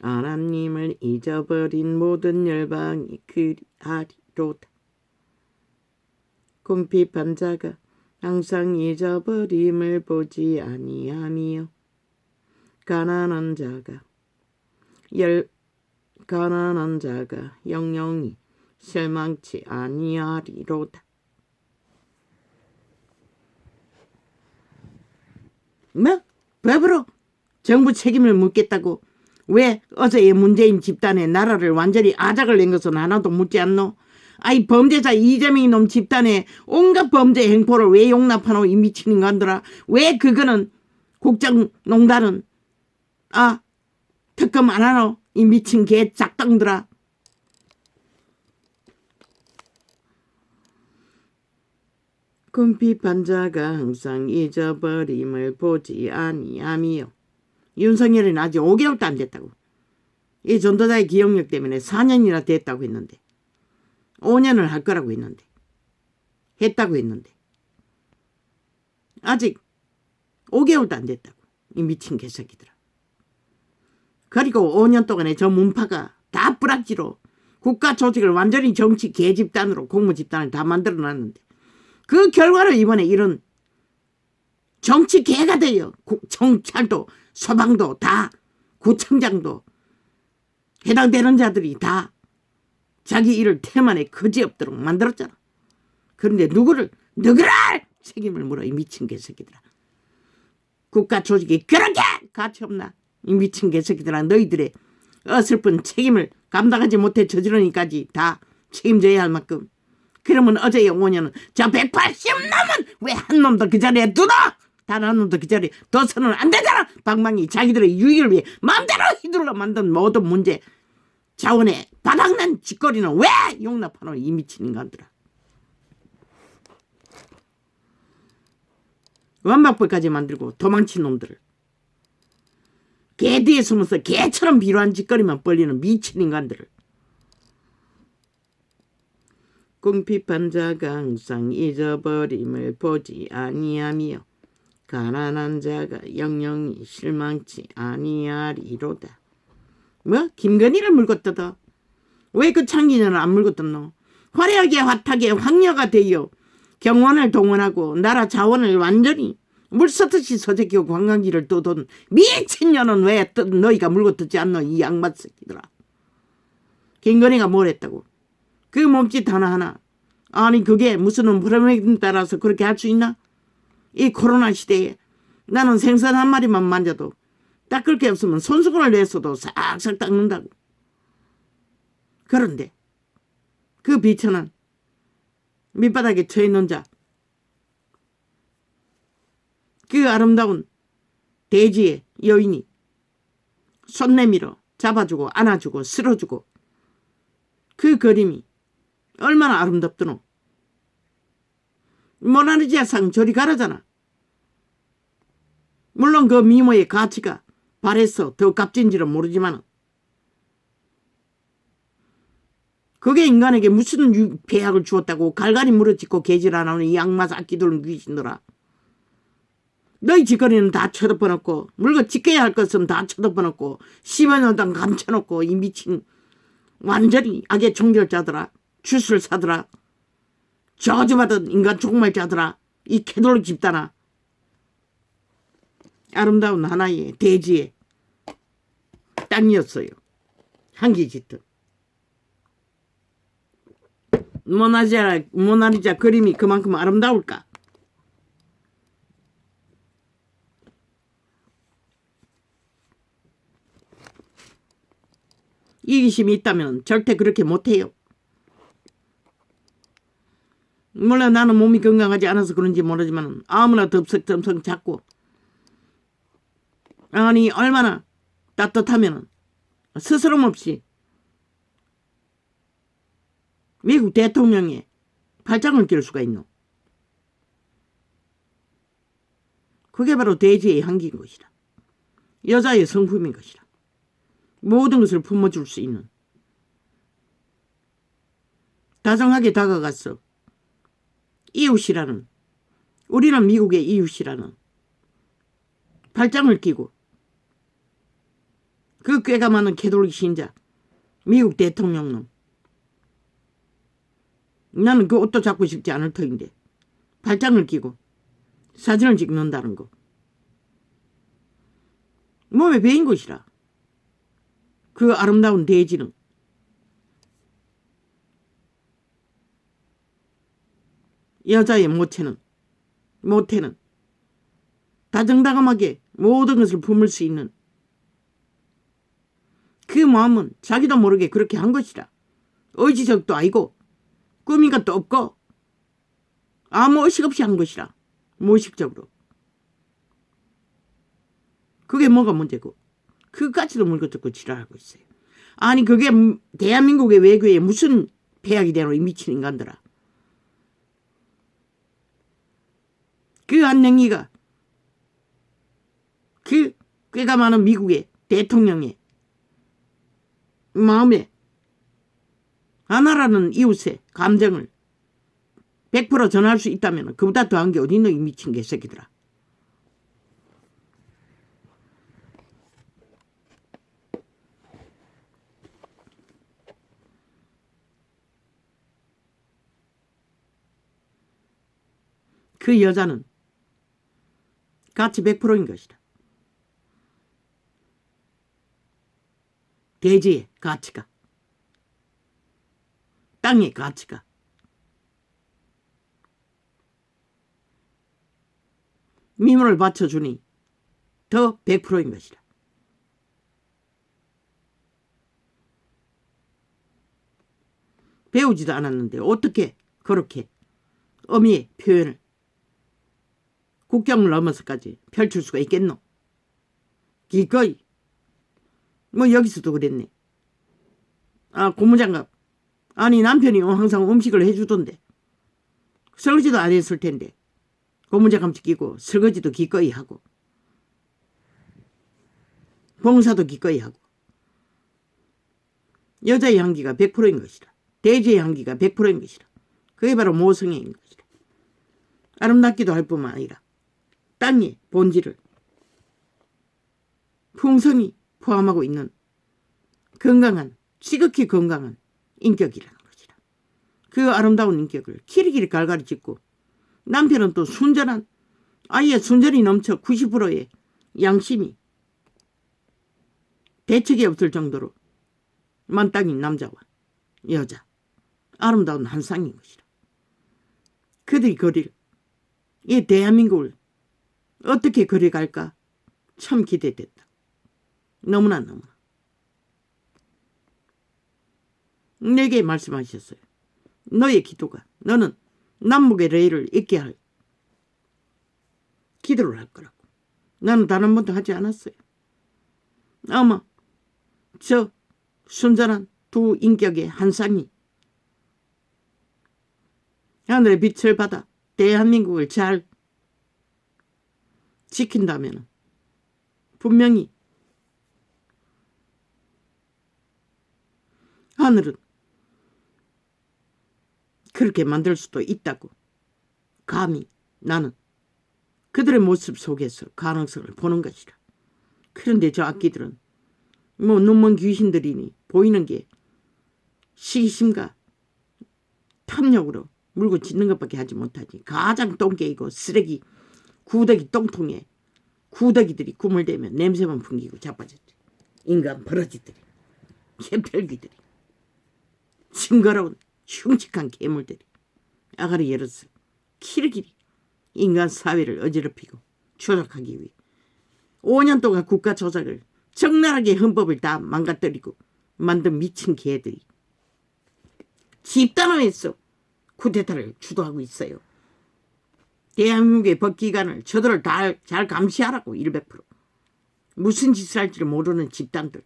하나님을 잊어버린 모든 열방이 그리하리로다. 궁핍한 자가 항상 잊어버림을 보지 아니하며 가난한 자가 영영이 실망치 아니하리로다. 뭐? 법으로 정부 책임을 묻겠다고? 왜 어제의 문재인 집단의 나라를 완전히 아작을 낸 것은 하나도 묻지 않노? 아이 범죄자 이재명 놈 집단의 온갖 범죄 행포를 왜 용납하노? 이 미친 인간들아. 왜 그거는 국정농단은 특검 안 하노? 이 미친 개 짝덩들아. 궁핍한 자가 항상 잊어버림을 보지 아니하며. 윤석열이는 아직 5개월도 안 됐다고. 이 전도자의 기억력 때문에 4년이나 됐다고 했는데 5년을 할 거라고 했다고 했는데 아직 5개월도 안 됐다고. 이 미친 개새끼들아. 그리고 5년 동안에 저 문파가 다 뿌락지로 국가 조직을 완전히 정치 개집단으로 공무집단을 다 만들어놨는데 그 결과로 이번에 이런 정치 개가 돼요. 경찰도 소방도 다 구청장도 해당되는 자들이 다 자기 일을 태만에 거지없도록 만들었잖아. 그런데 누구를 책임을 물어. 이 미친 개새끼들아. 국가 조직이 그렇게 가치없나? 이 미친 개새끼들아. 너희들의 어설픈 책임을 감당하지 못해 저지르니까지 다 책임져야 할 만큼. 그러면 어제의 5년은 저 180 놈은 왜 한 놈도 그 자리에 두노? 단 한 놈도 그 자리에 둬서는 안 되잖아. 방망이 자기들의 유익을 위해 마음대로 휘둘러 만든 모든 문제 자원의 바닥난 짓거리는 왜 용납하노? 이 미친 인간들아. 완박벌까지 만들고 도망친 놈들을 개 뒤에 숨어서 개처럼 비루한 짓거리만 벌리는 미친 인간들을. 궁핍한 자가 항상 잊어버림을 보지 아니하며 가난한 자가 영영이 실망치 아니하리로다. 뭐? 김건희를 물고 뜯어? 왜 그 창기년을 안 물고 뜯노? 화려하게 핫하게 황녀가 되어 경원을 동원하고 나라 자원을 완전히 물서듯이 서재기고 관광지를 떠돈 미친년은 왜 너희가 물고 뜯지 않노 이 양반 새끼들아. 김건희가 뭘 했다고. 그 몸짓 하나하나. 아니 그게 무슨 프로그램 따라서 그렇게 할 수 있나? 이 코로나 시대에 나는 생선 한 마리만 만져도 닦을 게 없으면 손수건을 냈어도 싹싹 닦는다고. 그런데 그 비천한 밑바닥에 처있는 자, 그 아름다운 대지의 여인이 손 내밀어 잡아주고 안아주고 쓸어주고 그 그림이 얼마나 아름답더노. 모나리자상 저리 가라잖아. 물론 그 미모의 가치가 발해서 더 값진지는 모르지만 그게 인간에게 무슨 배약을 주었다고 갈갈이 물어짓고 개질 안 하는 이 악마 새끼들은 귀신들아. 너희 짓거리는 다 쳐다보놓고 물건 지켜야 할 것은 다 쳐다보놓고 10여 년 동안 감춰놓고 이 미친 완전히 악의 종결자들아. 주술 사더라. 저주받은 인간 종말자들아. 이 캐돌 집단아. 아름다운 하나의 대지의 땅이었어요. 한기 짙은 모나리자 그림이 그만큼 아름다울까? 이기심이 있다면 절대 그렇게 못해요. 물론 나는 몸이 건강하지 않아서 그런지 모르지만 아무나 덥석덥석 잡고 아니 얼마나 따뜻하면 스스럼 없이 미국 대통령의 발장을 낄 수가 있노. 그게 바로 대지의 향기인 것이다. 여자의 성품인 것이다. 모든 것을 품어줄 수 있는. 다정하게 다가갔어. 이웃이라는, 우리는 미국의 이웃이라는 발장을 끼고 그 꾀가 많은 캐톨릭 신자 미국 대통령놈. 나는 그 옷도 잡고 싶지 않을 터인데 발장을 끼고 사진을 찍는다는 거. 몸에 배인 것이라. 그 아름다운 대지는 여자의 모태는 다정다감하게 모든 것을 품을 수 있는 그 마음은 자기도 모르게 그렇게 한 것이라. 의지적도 아니고 꾸민 것도 없고 아무 의식 없이 한 것이라. 무의식적으로. 그게 뭐가 문제고 그까지도 물고 뜯고 지랄하고 있어요. 아니 그게 대한민국의 외교에 무슨 배약이 되노 이 미친 인간들아. 그 안냉이가 그 꾀가 많은 미국의 대통령의 마음에 하나라는 이웃의 감정을 100% 전할 수 있다면 그보다 더한 게 어딨노 이 미친 개새끼들아. 그 여자는 가치 100%인 것이다. 대지의 가치가, 땅의 가치가, 미문을 받쳐주니 더 100%인 것이다. 배우지도 않았는데 어떻게 그렇게 어미의 표현을 국경을 넘어서까지 펼칠 수가 있겠노? 기꺼이. 뭐 여기서도 그랬네. 아 고무장갑. 아니 남편이 항상 음식을 해주던데 설거지도 안 했을 텐데 고무장갑 끼고 설거지도 기꺼이 하고 봉사도 기꺼이 하고. 여자의 향기가 100%인 것이다. 대지의 향기가 100%인 것이다. 그게 바로 모성애인 것이다. 아름답기도 할 뿐만 아니라 땅의 본질을 풍성히 포함하고 있는 건강한, 지극히 건강한 인격이라는 것이다. 그 아름다운 인격을 키리키리 갈갈이 짚고 남편은 또 순전한 아예 순전히 넘쳐 90%의 양심이 대책이 없을 정도로 만땅인 남자와 여자, 아름다운 한 쌍인 것이라. 그들이 거리를, 이 대한민국을 어떻게 그려갈까 참 기대됐다. 너무나. 내게 말씀하셨어요. 너의 기도가, 너는 남북의 레이를 잊게 할 기도를 할 거라고. 나는 단 한 번도 하지 않았어요. 아마 저 순전한 두 인격의 한 쌍이 하늘의 빛을 받아 대한민국을 잘 지킨다면 분명히 하늘은 그렇게 만들 수도 있다고 감히 나는 그들의 모습 속에서 가능성을 보는 것이라. 그런데 저 악기들은 뭐 눈먼 귀신들이니 보이는 게 시기심과 탐욕으로 물고 짖는 것밖에 하지 못하지. 가장 똥개이고 쓰레기 구더기 똥통에 구더기들이 꿈을 대면 냄새만 풍기고 자빠졌지. 인간 버러지들이, 개별귀들이, 징그러운 흉측한 괴물들이 아가리 열어서 키르기리 인간 사회를 어지럽히고 조작하기 위해 5년 동안 국가 조작을 적나라하게 헌법을 다 망가뜨리고 만든 미친 개들이 집단화해서 쿠데타를 주도하고 있어요. 대한민국의 법기관을 저들을 잘 감시하라고 100%. 무슨 짓을 할지를 모르는 집단들.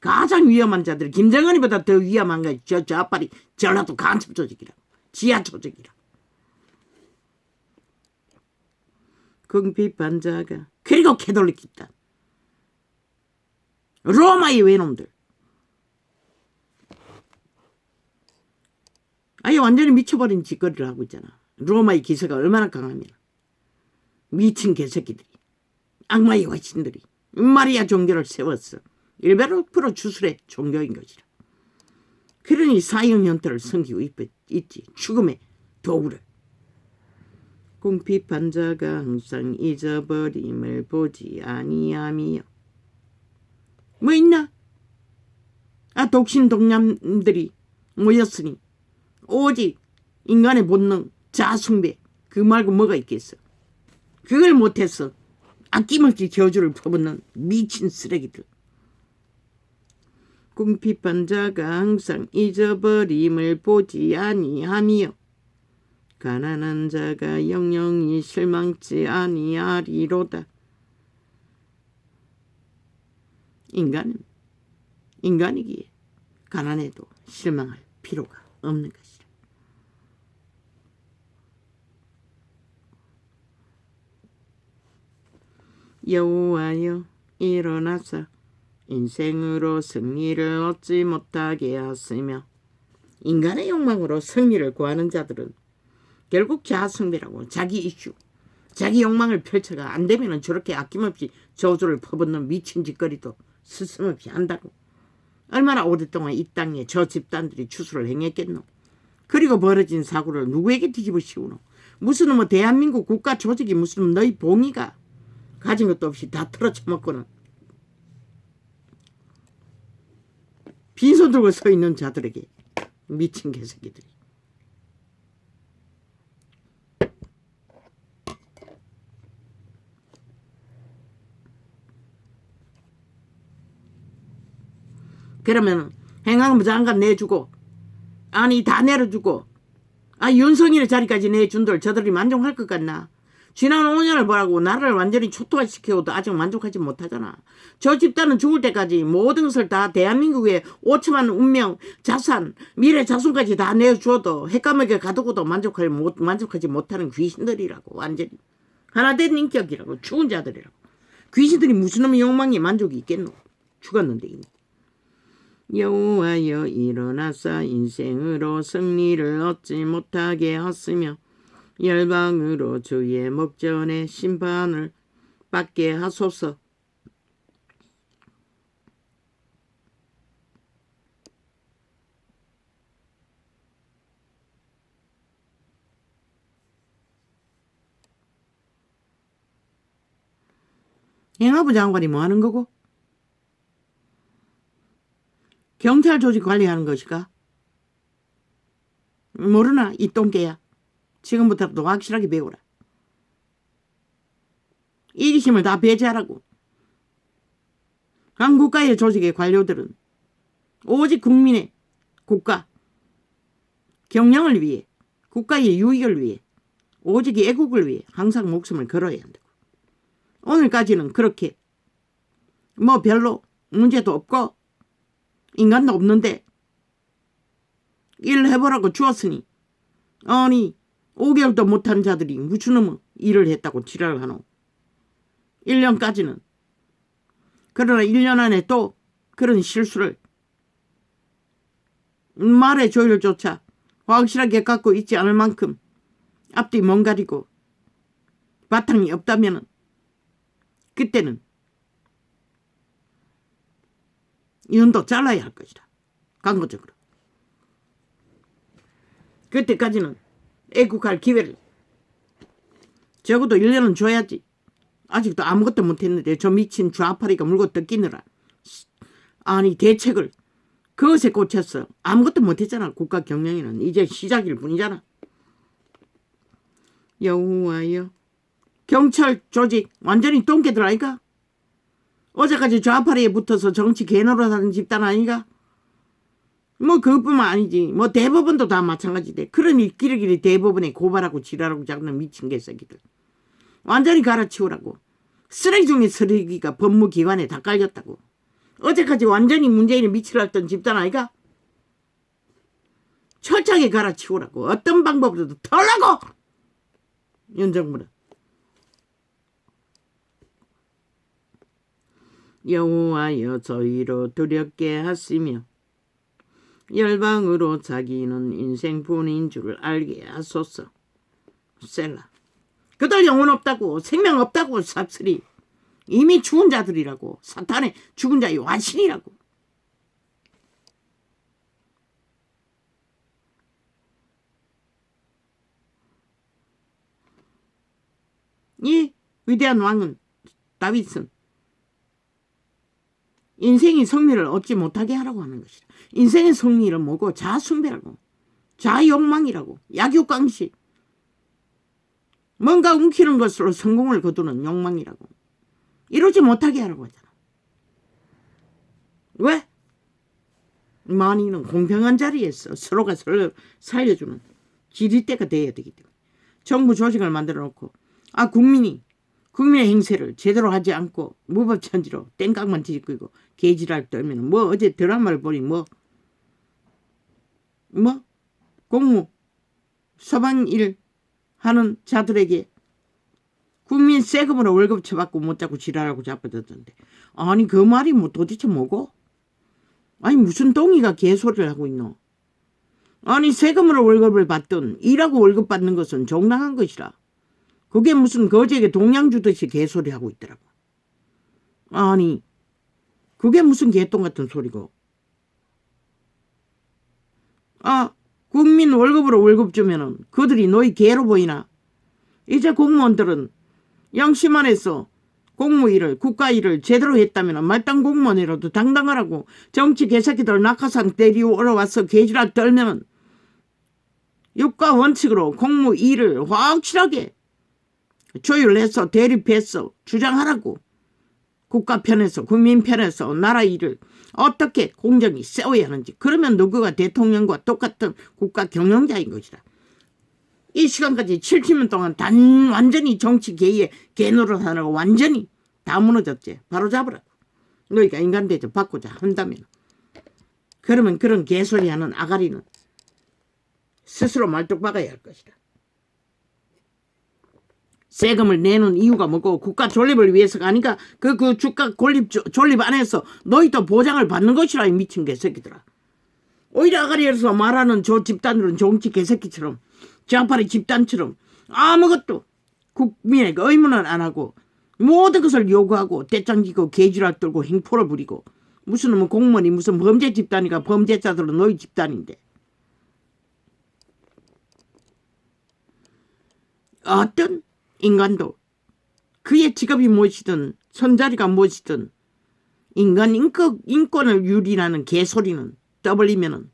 가장 위험한 자들, 김정은이보다 더 위험한 게 저 앞발이 전라도 간첩 조직이라, 지하 조직이라. 궁핍반자가, 그리고 캐톨릭 집단, 로마의 외놈들. 아예 완전히 미쳐버린 짓거리를 하고 있잖아. 로마의 기세가 얼마나 강하면. 미친 개새끼들이, 악마의 화신들이 마리아 종교를 세웠어. 100% 주술의 종교인 것이라. 그러니 사형연태를 섬기고 있지. 죽음의 도구를. 궁핍한 자가 항상 잊어버림을 보지 아니하며. 뭐 있나? 독신독념들이 모였으니 오직 인간의 본능, 자숭배, 그 말고 뭐가 있겠어. 그걸 못해서 아낌없이 저주를 퍼붓는 미친 쓰레기들. 궁핍한 자가 항상 잊어버림을 보지 아니하며 가난한 자가 영영이 실망치 아니하리로다. 인간은 인간이기에 가난해도 실망할 필요가 없는 것이라. 여호와여 일어나사 인생으로 승리를 얻지 못하게 하시며. 인간의 욕망으로 승리를 구하는 자들은 결국 자아승리라고 자기 이슈, 자기 욕망을 펼쳐가 안 되면 저렇게 아낌없이 저주를 퍼붓는 미친 짓거리도 스스럼없이 한다고. 얼마나 오랫동안 이 땅에 저 집단들이 추수를 행했겠노. 그리고 벌어진 사고를 누구에게 뒤집어 씌우노. 무슨 뭐 대한민국 국가 조직이 무슨 너희 봉이가 가진 것도 없이 다 털어쳐먹고는 빈손 들고 서 있는 자들에게 미친 개새끼들이. 그러면 행안부 장관 내주고 아니 다 내려주고 윤석열의 자리까지 내준들 저들이 만족할 것 같나. 지난 5년을 보라고 나라를 완전히 초토화시켜도 아직 만족하지 못하잖아. 저 집단은 죽을 때까지 모든 것을 다 대한민국의 5천만 운명, 자산, 미래 자손까지 다 내어주어도 핵감옥에 가두고도 만족하지 못하는 귀신들이라고. 완전히 하나된 인격이라고. 죽은 자들이라고. 귀신들이 무슨 놈의 욕망에 만족이 있겠노. 죽었는데 이미. 여호와여 일어나사 인생으로 승리를 얻지 못하게 하시며 열방으로 주의 목전에 심판을 받게 하소서. 행안부 장관이 뭐 하는 거고? 경찰 조직 관리하는 것이가? 모르나? 이 똥개야. 지금부터도 확실하게 배우라. 이기심을 다 배제하라고. 한국가의 조직의 관료들은 오직 국민의 국가 경영을 위해 국가의 유익을 위해 오직 애국을 위해 항상 목숨을 걸어야 한다고. 오늘까지는 그렇게 뭐 별로 문제도 없고 인간도 없는데 일 해보라고 주었으니 아니 5개월도 못한 자들이 무슨 놈의 일을 했다고 지랄을 하노. 1년까지는. 그러나 1년 안에 또 그런 실수를 말의 조율조차 확실하게 갖고 있지 않을 만큼 앞뒤 멍 가리고 바탕이 없다면 그때는 윤도 잘라야 할 것이다. 강구적으로. 그때까지는 애국할 기회를 적어도 1년은 줘야지. 아직도 아무것도 못했는데 저 미친 좌파리가 물고 뜯기느라 아니 대책을 그것에 꽂혔어. 아무것도 못했잖아. 국가 경영에는 이제 시작일 뿐이잖아. 여호와여 경찰 조직 완전히 똥개들 아이가? 어제까지 좌파리에 붙어서 정치 개노릇하는 집단 아니가? 뭐 그것뿐만 아니지. 뭐 대법원도 다 마찬가지대. 그러니 끼리끼리 대법원에 고발하고 지랄하고 잡는 미친 개새끼들. 완전히 갈아치우라고. 쓰레기 중에 쓰레기가 법무기관에 다 깔렸다고. 어제까지 완전히 문재인이 미치랄던 집단 아이가? 철저하게 갈아치우라고. 어떤 방법으로도 털라고! 윤정부는. 여호와여 저희로 두렵게 하시며 열방으로 자기는 인생뿐인 줄 알게 하소서. 셀라. 그들 영혼 없다고 생명 없다고 삽슬이 이미 죽은 자들이라고. 사탄의 죽은 자의 와신이라고. 이 위대한 왕은 다윗은 인생의 승리를 얻지 못하게 하라고 하는 것이다. 인생의 승리는 뭐고? 자아숭배라고. 자아욕망이라고. 약육강식. 뭔가 움키는 것으로 성공을 거두는 욕망이라고. 이러지 못하게 하라고 하잖아. 왜? 만인은 공평한 자리에서 서로가 서로 살려주는 지리대가 돼야 되기 때문에. 정부 조직을 만들어 놓고 국민의 행세를 제대로 하지 않고 무법천지로 땡깡만 뒤집고 개지랄 떨면 뭐 어제 드라마를 보니 뭐 공무 서방일 하는 자들에게 국민 세금으로 월급 쳐받고 못 잡고 지랄하고 잡아줬던데. 아니 그 말이 뭐 도대체 뭐고? 아니 무슨 똥이가 개소리를 하고 있노? 아니 세금으로 월급을 받든 일하고 월급 받는 것은 정당한 것이라. 그게 무슨 거지에게 동양 주듯이 개소리 하고 있더라고. 아니 그게 무슨 개똥 같은 소리고. 국민 월급으로 월급 주면은 그들이 너희 개로 보이나? 이제 공무원들은 양심 안에서 공무 일을 국가 일을 제대로 했다면 말단 공무원이라도 당당하라고. 정치 개새끼들 낙하산 때리러 와서 개지랄 떨면은 육가 원칙으로 공무 일을 확실하게 조율해서 대립해서 주장하라고. 국가 편에서 국민 편에서 나라 일을 어떻게 공정히 세워야 하는지. 그러면 누구가 대통령과 똑같은 국가 경영자인 것이다. 이 시간까지 70년 동안 완전히 정치 개의 개노릇 하느라고 완전히 다 무너졌지. 바로 잡으라고. 너희가 인간 대접 받고자 한다면. 그러면 그런 개소리 하는 아가리는 스스로 말뚝 박아야 할 것이다. 세금을 내는 이유가 뭐고 국가 존립을 위해서가 아니까 그 주가 존립 안에서 너희도 보장을 받는 것이라 이 미친 개새끼들아. 오히려 아가리에서 말하는 저 집단들은 정치 개새끼처럼 좌파리 집단처럼 아무것도 국민의 의무는 안 하고 모든 것을 요구하고 떼짱지고 개지랄 떨고 행포를 부리고 무슨 뭐 공무원이 무슨 범죄 집단이가 범죄자들은 너희 집단인데. 어떤 인간도 그의 직업이 무엇이든 손자리가 무엇이든 인간 인권을 유린하는 개소리는 떠벌리면은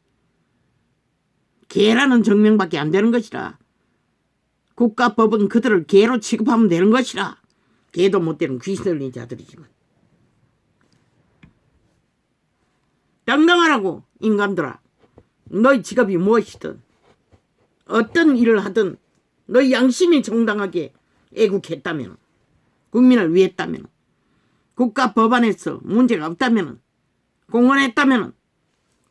개라는 증명밖에 안 되는 것이라. 국가법은 그들을 개로 취급하면 되는 것이라. 개도 못 되는 귀신 들린 자들이지만. 당당하라고 인간들아. 너희 직업이 무엇이든 어떤 일을 하든 너희 양심이 정당하게 애국했다면, 국민을 위했다면, 국가 법안에서 문제가 없다면, 공헌했다면,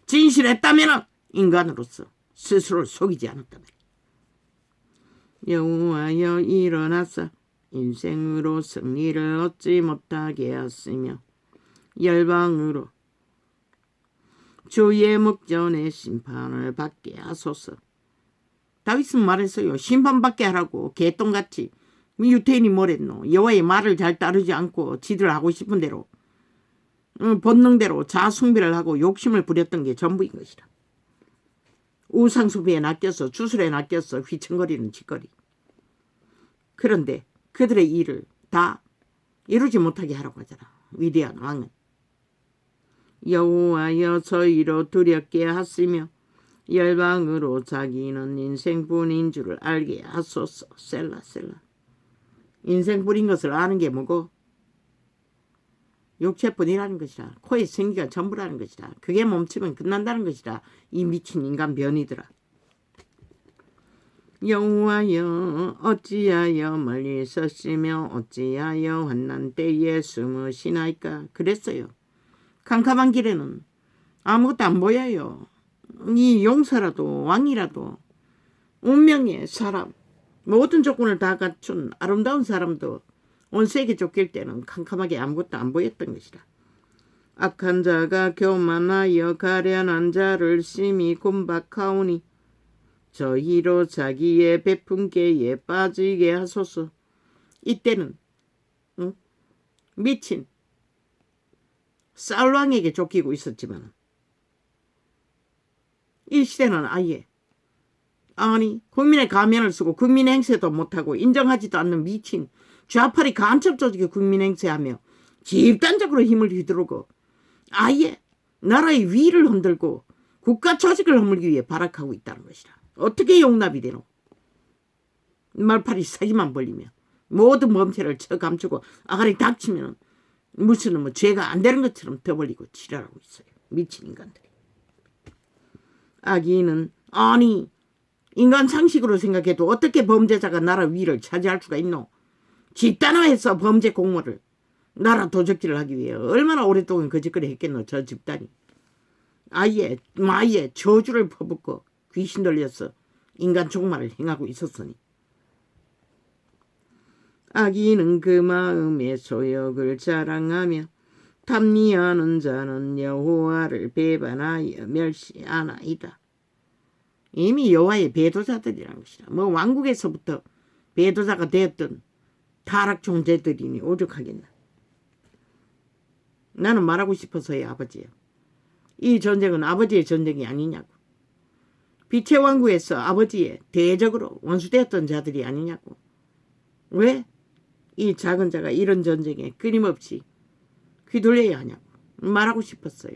진실했다면 인간으로서 스스로를 속이지 않았다면. 여호와여 일어나사 인생으로 승리를 얻지 못하게 하시며 열방으로 주의 목전에 심판을 받게 하소서. 다윗은 말했어요. 심판받게 하라고. 개똥같이. 유태인이 뭐랬노. 여호와의 말을 잘 따르지 않고 지들 하고 싶은 대로 본능대로 자아숭배를 하고 욕심을 부렸던 게 전부인 것이다. 우상숭배에 낚여서 주술에 낚여서 휘청거리는 짓거리. 그런데 그들의 일을 다 이루지 못하게 하라고 하잖아. 위대한 왕은. 여호와여 저희로 두렵게 하시며 열방으로 자기는 인생뿐인 줄을 알게 하소서. 셀라. 인생뿐인 것을 아는 게 뭐고? 육체뿐이라는 것이라. 코의 생기가 전부라는 것이라. 그게 멈추면 끝난다는 것이라. 이 미친 인간 변이더라. 여호와여 어찌하여 멀리 서시며 어찌하여 환난 때에 숨으시나이까. 그랬어요. 캄캄한 길에는 아무것도 안 보여요. 이 용사라도 왕이라도 운명의 사람, 모든 조건을 다 갖춘 아름다운 사람도 온 세계 쫓길 때는 캄캄하게 아무것도 안 보였던 것이다. 악한 자가 교만하여 가련한 자를 심히 곤박하오니 저희로 자기의 베푼게에 빠지게 하소서. 이때는 미친 사울왕에게 쫓기고 있었지만 이 시대는 아예 국민의 가면을 쓰고 국민 행세도 못하고 인정하지도 않는 미친 좌파리 간첩 조직의 국민 행세하며 집단적으로 힘을 휘두르고 아예 나라의 위를 흔들고 국가 조직을 허물기 위해 발악하고 있다는 것이다. 어떻게 용납이 되노? 말팔이 사기만 벌리며 모든 범죄를 처감추고 아가리 닥치면 무슨 죄가 안 되는 것처럼 떠벌리고 지랄하고 있어요. 미친 인간들이. 악인은 인간 상식으로 생각해도 어떻게 범죄자가 나라 위를 차지할 수가 있노? 집단화해서 범죄 공모를 나라 도적질을 하기 위해 얼마나 오랫동안 거짓거리 했겠노. 저 집단이. 아예 마의 저주를 퍼붓고 귀신 들려서 인간 종말을 행하고 있었으니. 악인은 그 마음의 소욕을 자랑하며 탐리하는 자는 여호와를 배반하여 멸시하나이다. 이미 여호와의 배도자들이라는 것이다. 왕국에서부터 배도자가 되었던 타락 존재들이니 오죽하겠나. 나는 말하고 싶어서요, 아버지요. 이 전쟁은 아버지의 전쟁이 아니냐고. 빛의 왕국에서 아버지의 대적으로 원수되었던 자들이 아니냐고. 왜 이 작은 자가 이런 전쟁에 끊임없이 휘둘려야 하냐고 말하고 싶었어요.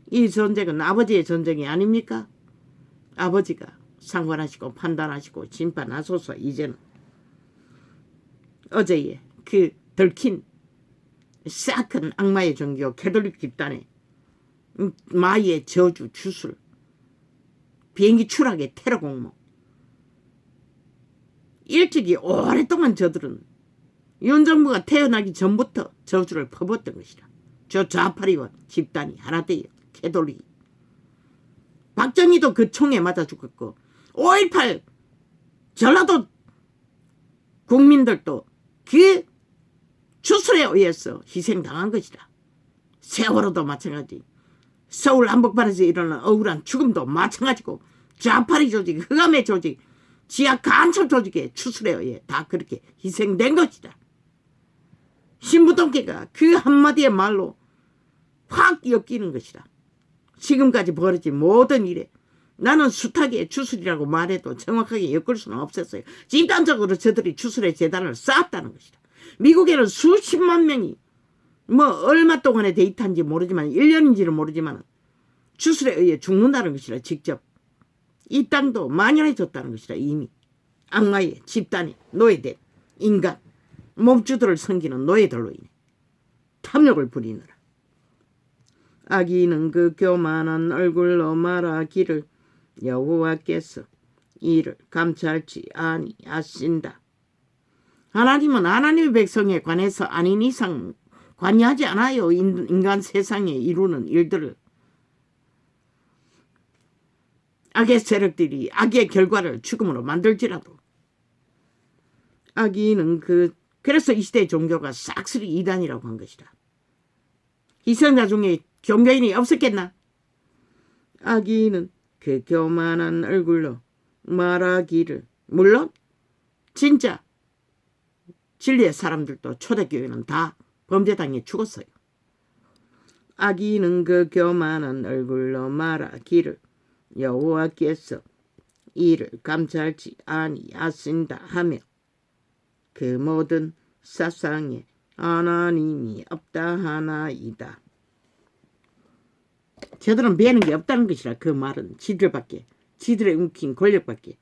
이 전쟁은 아버지의 전쟁이 아닙니까? 아버지가 상관하시고 판단하시고 심판하소서. 이제는 어제의 그 들킨 싹한 악마의 종교 캐톨릭 집단의 마의 저주 주술, 비행기 추락의 테러 공모. 일찍이 오랫동안 저들은 윤 정부가 태어나기 전부터 저주를 퍼붓던 것이다. 저 좌파리와 집단이 하나 되어 캐톨릭이. 박정희도 그 총에 맞아 죽었고 5.18 전라도 국민들도 그 주술에 의해서 희생당한 것이다. 세월호도 마찬가지. 서울 한복판에서 일어난 억울한 죽음도 마찬가지고 좌파리 조직, 흑암의 조직, 지하 간첩 조직의 추술에 의해 다 그렇게 희생된 것이다. 신부동계가 그 한마디의 말로 확 엮이는 것이다. 지금까지 벌어진 모든 일에 나는 숱하게 추술이라고 말해도 정확하게 엮을 수는 없었어요. 집단적으로 저들이 추술의 재단을 쌓았다는 것이다. 미국에는 수십만 명이 뭐 얼마 동안의 데이터인지 모르지만 1년인지는 모르지만 주술에 의해 죽는다는 것이라. 직접 이 땅도 만연해졌다는 것이라. 이미 악마의 집단에 노예된 인간 몸주들을 섬기는 노예들로 인해 탐욕을 부리느라. 아기는 그 교만한 얼굴로 말하기를 여호와께서 이를 감찰지 아니하신다. 하나님은 하나님의 백성에 관해서 아닌 이상 관여하지 않아요. 인간 세상에 이루는 일들을. 악의 세력들이 악의 결과를 죽음으로 만들지라도. 아기는 그래서 이 시대의 종교가 싹쓸이 이단이라고 한 것이다. 희생자 중에 종교인이 없었겠나? 아기는 그 교만한 얼굴로 말하기를. 물론 진짜 진리의 사람들도 초대교회는 다 범죄당해 죽었어요. 아기는 그 교만한 얼굴로 말하기를 여호와께서 이를 감찰지 아니하신다 하며 그 모든 사상에 하나님이 없다 하나이다. 저들은 배는 게 없다는 것이라. 그 말은 지들의 움킨 권력밖에.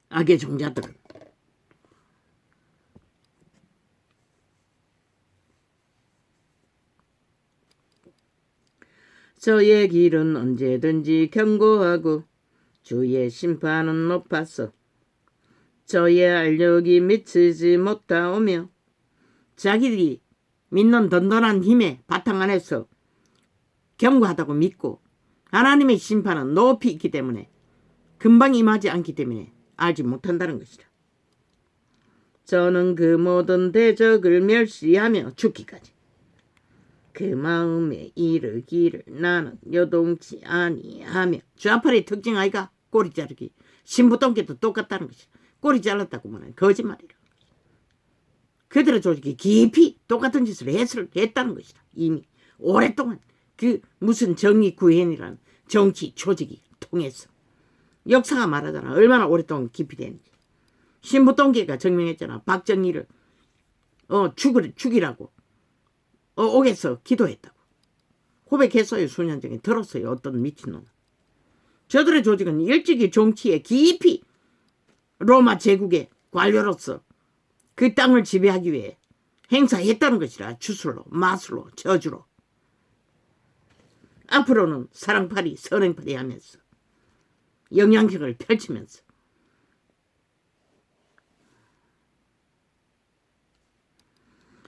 악의 종자들은. 저의 길은 언제든지 견고하고 주의 심판은 높아서 저의 알력이 미치지 못하오며. 자기들이 믿는 든든한 힘의 바탕 안에서 견고하다고 믿고 하나님의 심판은 높이 있기 때문에 금방 임하지 않기 때문에 알지 못한다는 것이다. 저는 그 모든 대적을 멸시하며 죽기까지 그 마음에 이르기를 나는 요동치 아니하며. 좌팔의 특징 아이가? 꼬리 자르기. 신부똥개도 똑같다는 것이다. 꼬리 잘랐다고 말하는 거짓말이라. 그들의 조직이 깊이 똑같은 짓을 했다는 것이다. 이미 오랫동안 그 무슨 정의구현이라는 정치 조직이 통해서 역사가 말하잖아. 얼마나 오랫동안 깊이 됐는지. 신부똥개가 증명했잖아. 박정희를 죽이라고 옥에서 기도했다고. 고백했어요. 수년 전에 들었어요. 어떤 미친놈. 저들의 조직은 일찍이 정치에 깊이 로마 제국의 관료로서 그 땅을 지배하기 위해 행사했다는 것이라. 주술로, 마술로, 저주로. 앞으로는 사랑팔이, 선행팔이 하면서 영향력을 펼치면서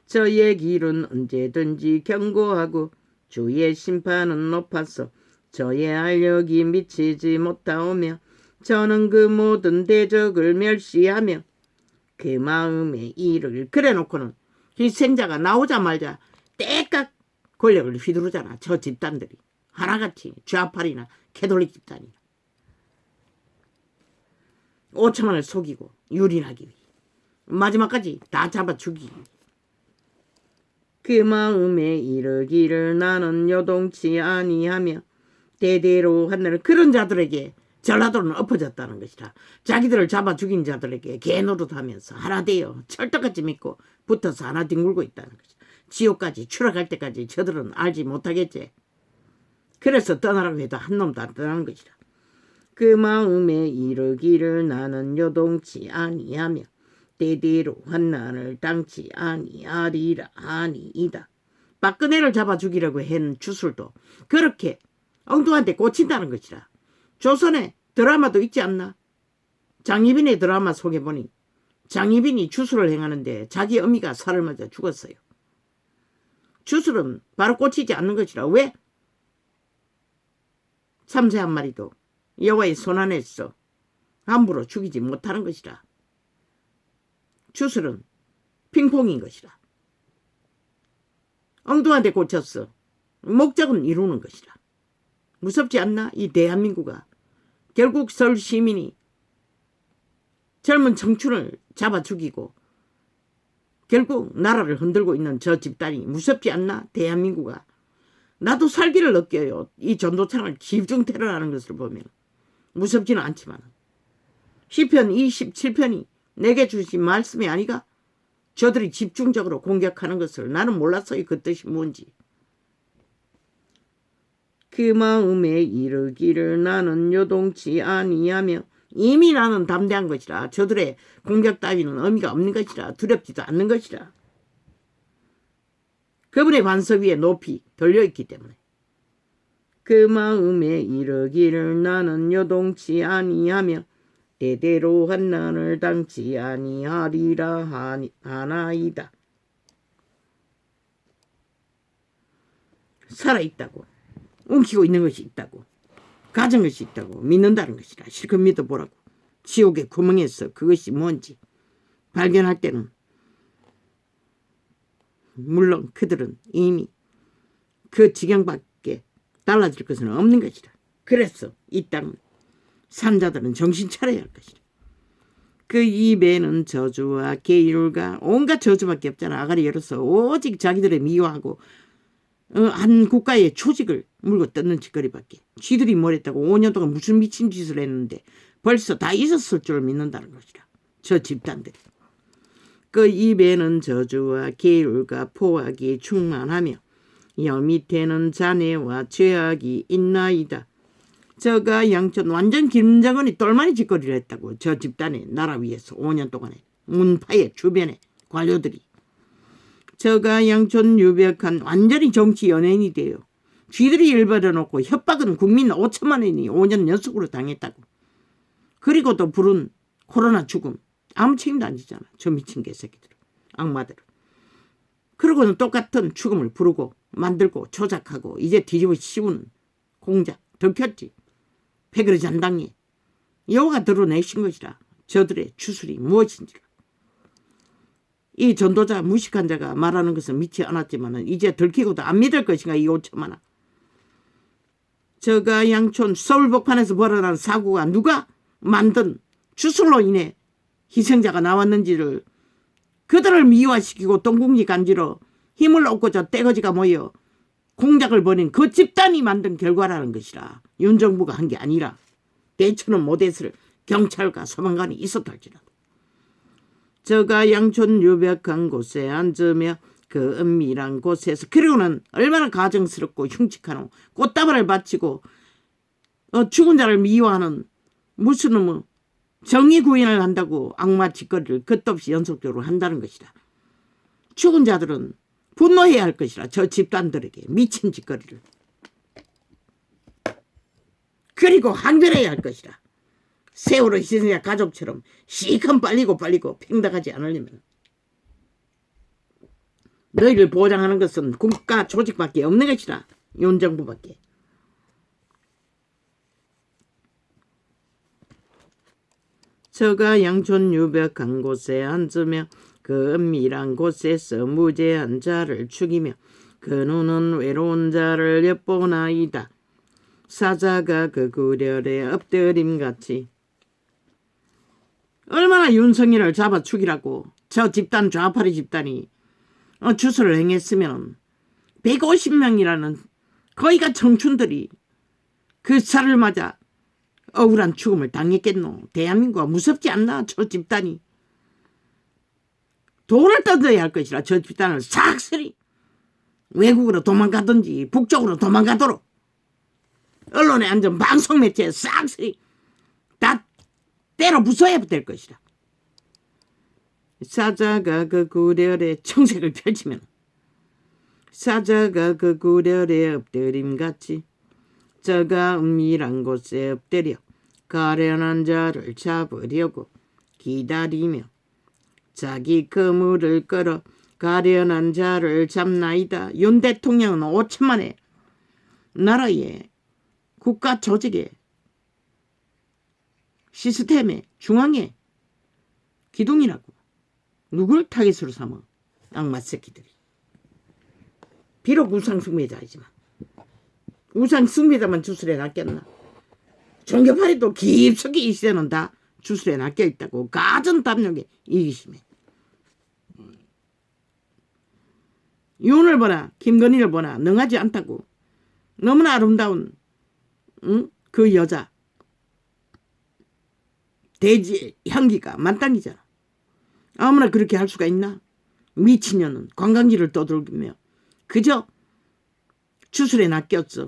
저의 길은 언제든지 견고하고 주의 심판은 높아서 저의 알력이 미치지 못하오며 저는 그 모든 대적을 멸시하며 그 마음에 이를. 그래 놓고는 희생자가 나오자마자 때깍 권력을 휘두르잖아. 저 집단들이 하나같이 좌팔이나 캐톨릭 집단이나 5천만을 속이고 유린하기 위해 마지막까지 다 잡아 죽이기 위해. 그 마음에 이르기를 나는 요동치 아니하며 대대로 한날. 그런 자들에게 전라도는 엎어졌다는 것이라. 자기들을 잡아 죽인 자들에게 개노릇하면서 하나 되어 철떡같이 믿고 붙어서 하나 뒹굴고 있다는 것이다. 지옥까지 추락할 때까지 저들은 알지 못하겠지. 그래서 떠나라고 해도 한 놈도 안 떠나는 것이라. 그 마음에 이르기를 나는 요동치 아니하며 대대로 환난을 당치 아니하리라 하니이다. 박근혜를 잡아 죽이려고 한 주술도 그렇게 엉뚱한 데 꽂힌다는 것이라. 조선에 드라마도 있지 않나? 장희빈의 드라마 속에 보니 장희빈이 주술을 행하는데 자기 어미가 살을 맞아 죽었어요. 주술은 바로 꽂히지 않는 것이라. 왜? 참새 한 마리도 여호와의 손안에서 함부로 죽이지 못하는 것이라. 주술은 핑퐁인 것이라. 엉뚱한 데 꽂혔어. 목적은 이루는 것이라. 무섭지 않나? 이 대한민국아. 결국 서울 시민이 젊은 청춘을 잡아 죽이고 결국 나라를 흔들고 있는 저 집단이 무섭지 않나? 대한민국아. 나도 살기를 느껴요. 이 전도창을 집중 테러하는 것을 보면 무섭지는 않지만 시편 27편이 내게 주신 말씀이 아니가? 저들이 집중적으로 공격하는 것을 나는 몰랐어요. 그 뜻이 뭔지. 그 마음에 이르기를 나는 요동치 아니하며 이미 나는 담대한 것이라. 저들의 공격 따위는 의미가 없는 것이라. 두렵지도 않는 것이라. 그분의 반석 위에 높이 돌려있기 때문에. 그 마음에 이르기를 나는 요동치 아니하며 대대로 환난을 당치 아니하리라 하나이다. 살아있다고, 움키고 있는 것이 있다고, 가진 것이 있다고 믿는다는 것이라. 실컷 믿어보라고. 지옥의 구멍에서 그것이 뭔지 발견할 때는 물론 그들은 이미 그 지경밖에 달라질 것은 없는 것이라. 그래서 이 땅 산자들은 정신 차려야 할 것이라. 그 입에는 저주와 계율과 온갖 저주밖에 없잖아. 아가리 열어서 오직 자기들의 미워하고 한 국가의 초직을 물고 뜯는 짓거리밖에. 쥐들이 뭘 했다고 5년 동안 무슨 미친 짓을 했는데 벌써 다 있었을 줄 믿는다는 것이라. 저 집단들이. 그 입에는 저주와 계율과 포악이 충만하며 여 밑에는 잔해와 죄악이 있나이다. 저가 양촌 완전 김정은이 똘마니 짓거리를 했다고. 저 집단의 나라 위에서 5년 동안에 문파의 주변에 관료들이. 저가 양촌 유백한 완전히 정치 연예인이 돼요. 쥐들이 일벌여놓고 협박은 국민 5천만 원이 5년 연속으로 당했다고. 그리고 또 부른 코로나 죽음 아무 책임도 안 지잖아. 저 미친 개새끼들, 악마들. 그러고는 똑같은 죽음을 부르고 만들고 조작하고 이제 뒤집어 씌우는 공작 들켰지. 패거리 잔당이 여호가 드러내신 것이라. 저들의 주술이 무엇인지를. 이 전도자 무식한 자가 말하는 것은 믿지 않았지만 이제 들키고도 안 믿을 것인가. 이 5천만원. 저가 양촌 서울복판에서 벌어난 사고가 누가 만든 주술로 인해 희생자가 나왔는지를 그들을 미화시키고 동국리 간지러 힘을 얻고자 떼거지가 모여 공작을 벌인 그 집단이 만든 결과라는 것이라. 윤 정부가 한 게 아니라 대처는 못했을 경찰과 소방관이 있었다 할지라도. 저가 양촌 유백한 곳에 앉으며 그 은밀한 곳에서. 그리고는 얼마나 가정스럽고 흉측하노. 꽃다발을 바치고 죽은 자를 미워하는 무슨 놈의 정의 구현을 한다고 악마 짓거리를 끝없이 연속적으로 한다는 것이다. 죽은 자들은 분노해야 할 것이라. 저 집단들에게 미친 짓거리를. 그리고 항변해야 할 것이라. 세월호 희생자 가족처럼 시컷 빨리고 팽당하지 않으려면. 너희를 보장하는 것은 국가 조직밖에 없는 것이라. 윤 정부밖에. 저가 양촌 유백한 곳에 앉으며 그 은밀한 곳에서 무죄한 자를 죽이며 그 눈은 외로운 자를 엿보나이다. 사자가 그 구렬에 엎드림같이. 얼마나 윤석열을 잡아 죽이라고 저 집단 좌파리 집단이 주술을 행했으면 150명이라는 거의가 청춘들이 그 살을 맞아 억울한 죽음을 당했겠노. 대한민국은 무섭지 않나. 저 집단이 돈을 뜯어야 할 것이라. 저 집단을 싹쓸이 외국으로 도망가든지 북쪽으로 도망가도록 언론에 앉은 방송 매체에 싹쓸이 다 때려 부숴야 될 것이라. 사자가 그 구렬에 청색을 펼치면 사자가 그 구렬에 엎드림같이 저가 은밀한 곳에 엎드려 가련한 자를 잡으려고 기다리며 자기 그물을 끌어 가련한 자를 잡나이다. 윤 대통령은 5천만의 나라의 국가 조직의 시스템의 중앙의 기둥이라고. 누굴 타깃으로 삼아? 악마 새끼들이. 비록 우상숭배자이지만 우상숭배자만 주술에 낚였나? 종교파리도 깊숙이 이 시대는 다 주술에 낚여있다고. 가전 담력에 이기심에. 윤을 보나 김건희를 보나 능하지 않다고. 너무나 아름다운 그 여자 돼지 향기가 만땅이잖아. 아무나 그렇게 할 수가 있나? 미친년은 관광지를 떠돌며 그저 주술에 낚였어.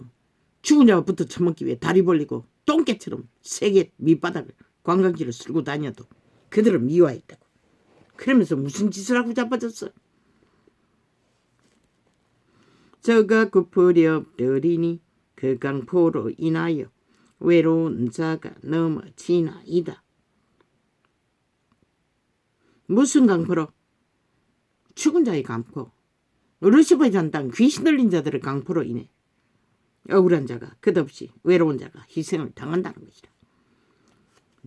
죽은 자부터 처먹기 위해 다리 벌리고 똥개처럼 세계 밑바닥을 관광지를 쓸고 다녀도 그들은 미화했다고. 그러면서 무슨 짓을 하고 자빠졌어? 저가 구부렵더리니 그 강포로 인하여 외로운 자가 넘어지나이다. 무슨 강포로? 죽은 자의 강포. 루시퍼의 잔당 귀신 들린 자들의 강포로 인해 억울한 자가 끝없이 외로운 자가 희생을 당한다는 것이다.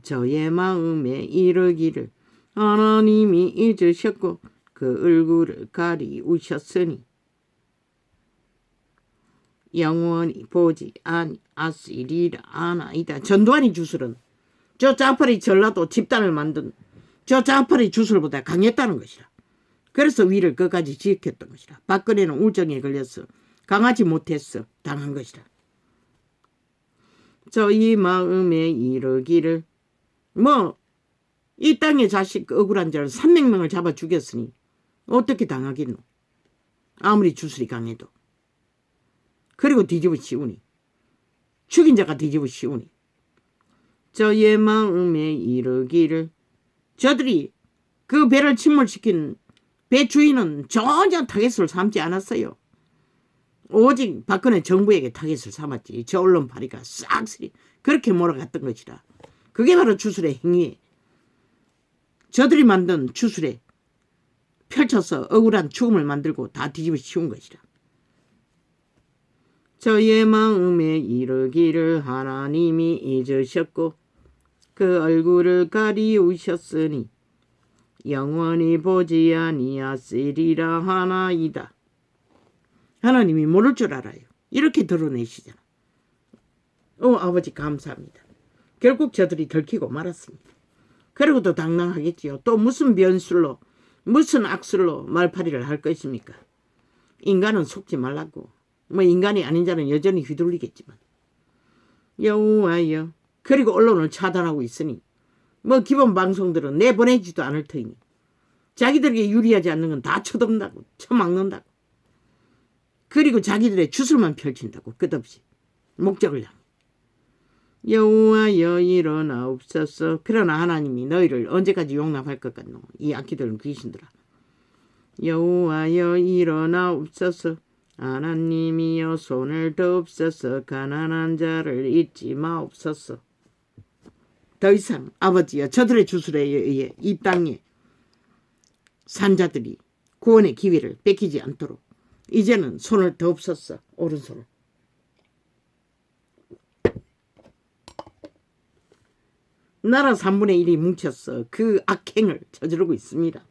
저의 마음에 이르기를 하나님이 잊으셨고 그 얼굴을 가리우셨으니 영원히 보지 아니하시리라 하나이다. 전두환이 주술은 저 자파리 전라도 집단을 만든 저 자파리 주술보다 강했다는 것이라. 그래서 위를 끝까지 지켰던 것이라. 박근혜는 우정에 걸려서 강하지 못했어 당한 것이라. 저희 마음에 이르기를 이 땅의 자식 억울한 자를 300명을 잡아 죽였으니 어떻게 당하겠노? 아무리 주술이 강해도. 그리고 뒤집어 씌우니 죽인 자가 뒤집어 씌우니 저의 마음에 이르기를 저들이 그 배를 침몰시킨 배 주인은 전혀 타겟을 삼지 않았어요. 오직 박근혜 정부에게 타겟을 삼았지. 저 언론파리가 싹쓸이 그렇게 몰아갔던 것이라. 그게 바로 주술의 행위에 저들이 만든 주술에 펼쳐서 억울한 죽음을 만들고 다 뒤집어 씌운 것이라. 저의 마음에 이르기를 하나님이 잊으셨고 그 얼굴을 가리우셨으니 영원히 보지 아니하시리라 하나이다. 하나님이 모를 줄 알아요. 이렇게 드러내시잖아. 아버지 감사합니다. 결국 저들이 들키고 말았습니다. 그리고도 당당하겠지요. 또 무슨 변술로 무슨 악술로 말파리를 할 것입니까? 인간은 속지 말라고. 인간이 아닌 자는 여전히 휘둘리겠지만 여호와여. 그리고 언론을 차단하고 있으니 기본 방송들은 내보내지도 않을 터이니 자기들에게 유리하지 않는 건 다 쳐덮는다고 쳐막는다고. 그리고 자기들의 주술만 펼친다고 끝없이 목적을 향해. 여호와여 일어나옵소서. 그러나 하나님이 너희를 언제까지 용납할 것 같노? 이 악기들은 귀신들아. 여호와여 일어나옵소서. 하나님이여 손을 드옵소서. 가난한 자를 잊지 마옵소서. 더 이상 아버지여 저들의 주술에 의해 이 땅에 산자들이 구원의 기회를 뺏기지 않도록 이제는 손을 드옵소서. 오른손을. 나라 3분의 1이 뭉쳐서 그 악행을 저지르고 있습니다.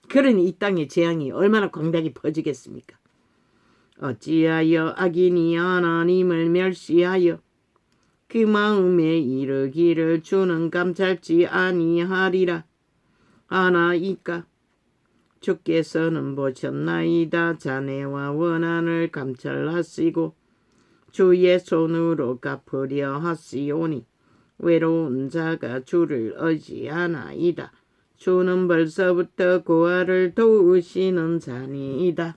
그러니 이 땅의 재앙이 얼마나 광대하게 퍼지겠습니까? 어찌하여 악인이 하나님을 멸시하여 그 마음에 이르기를 주는 감찰지 아니하리라 하나이까. 주께서는 보셨나이다. 자네와 원한을 감찰하시고 주의 손으로 갚으려 하시오니 외로운 자가 주를 의지하나이다. 주는 벌써부터 고아를 도우시는 자니이다.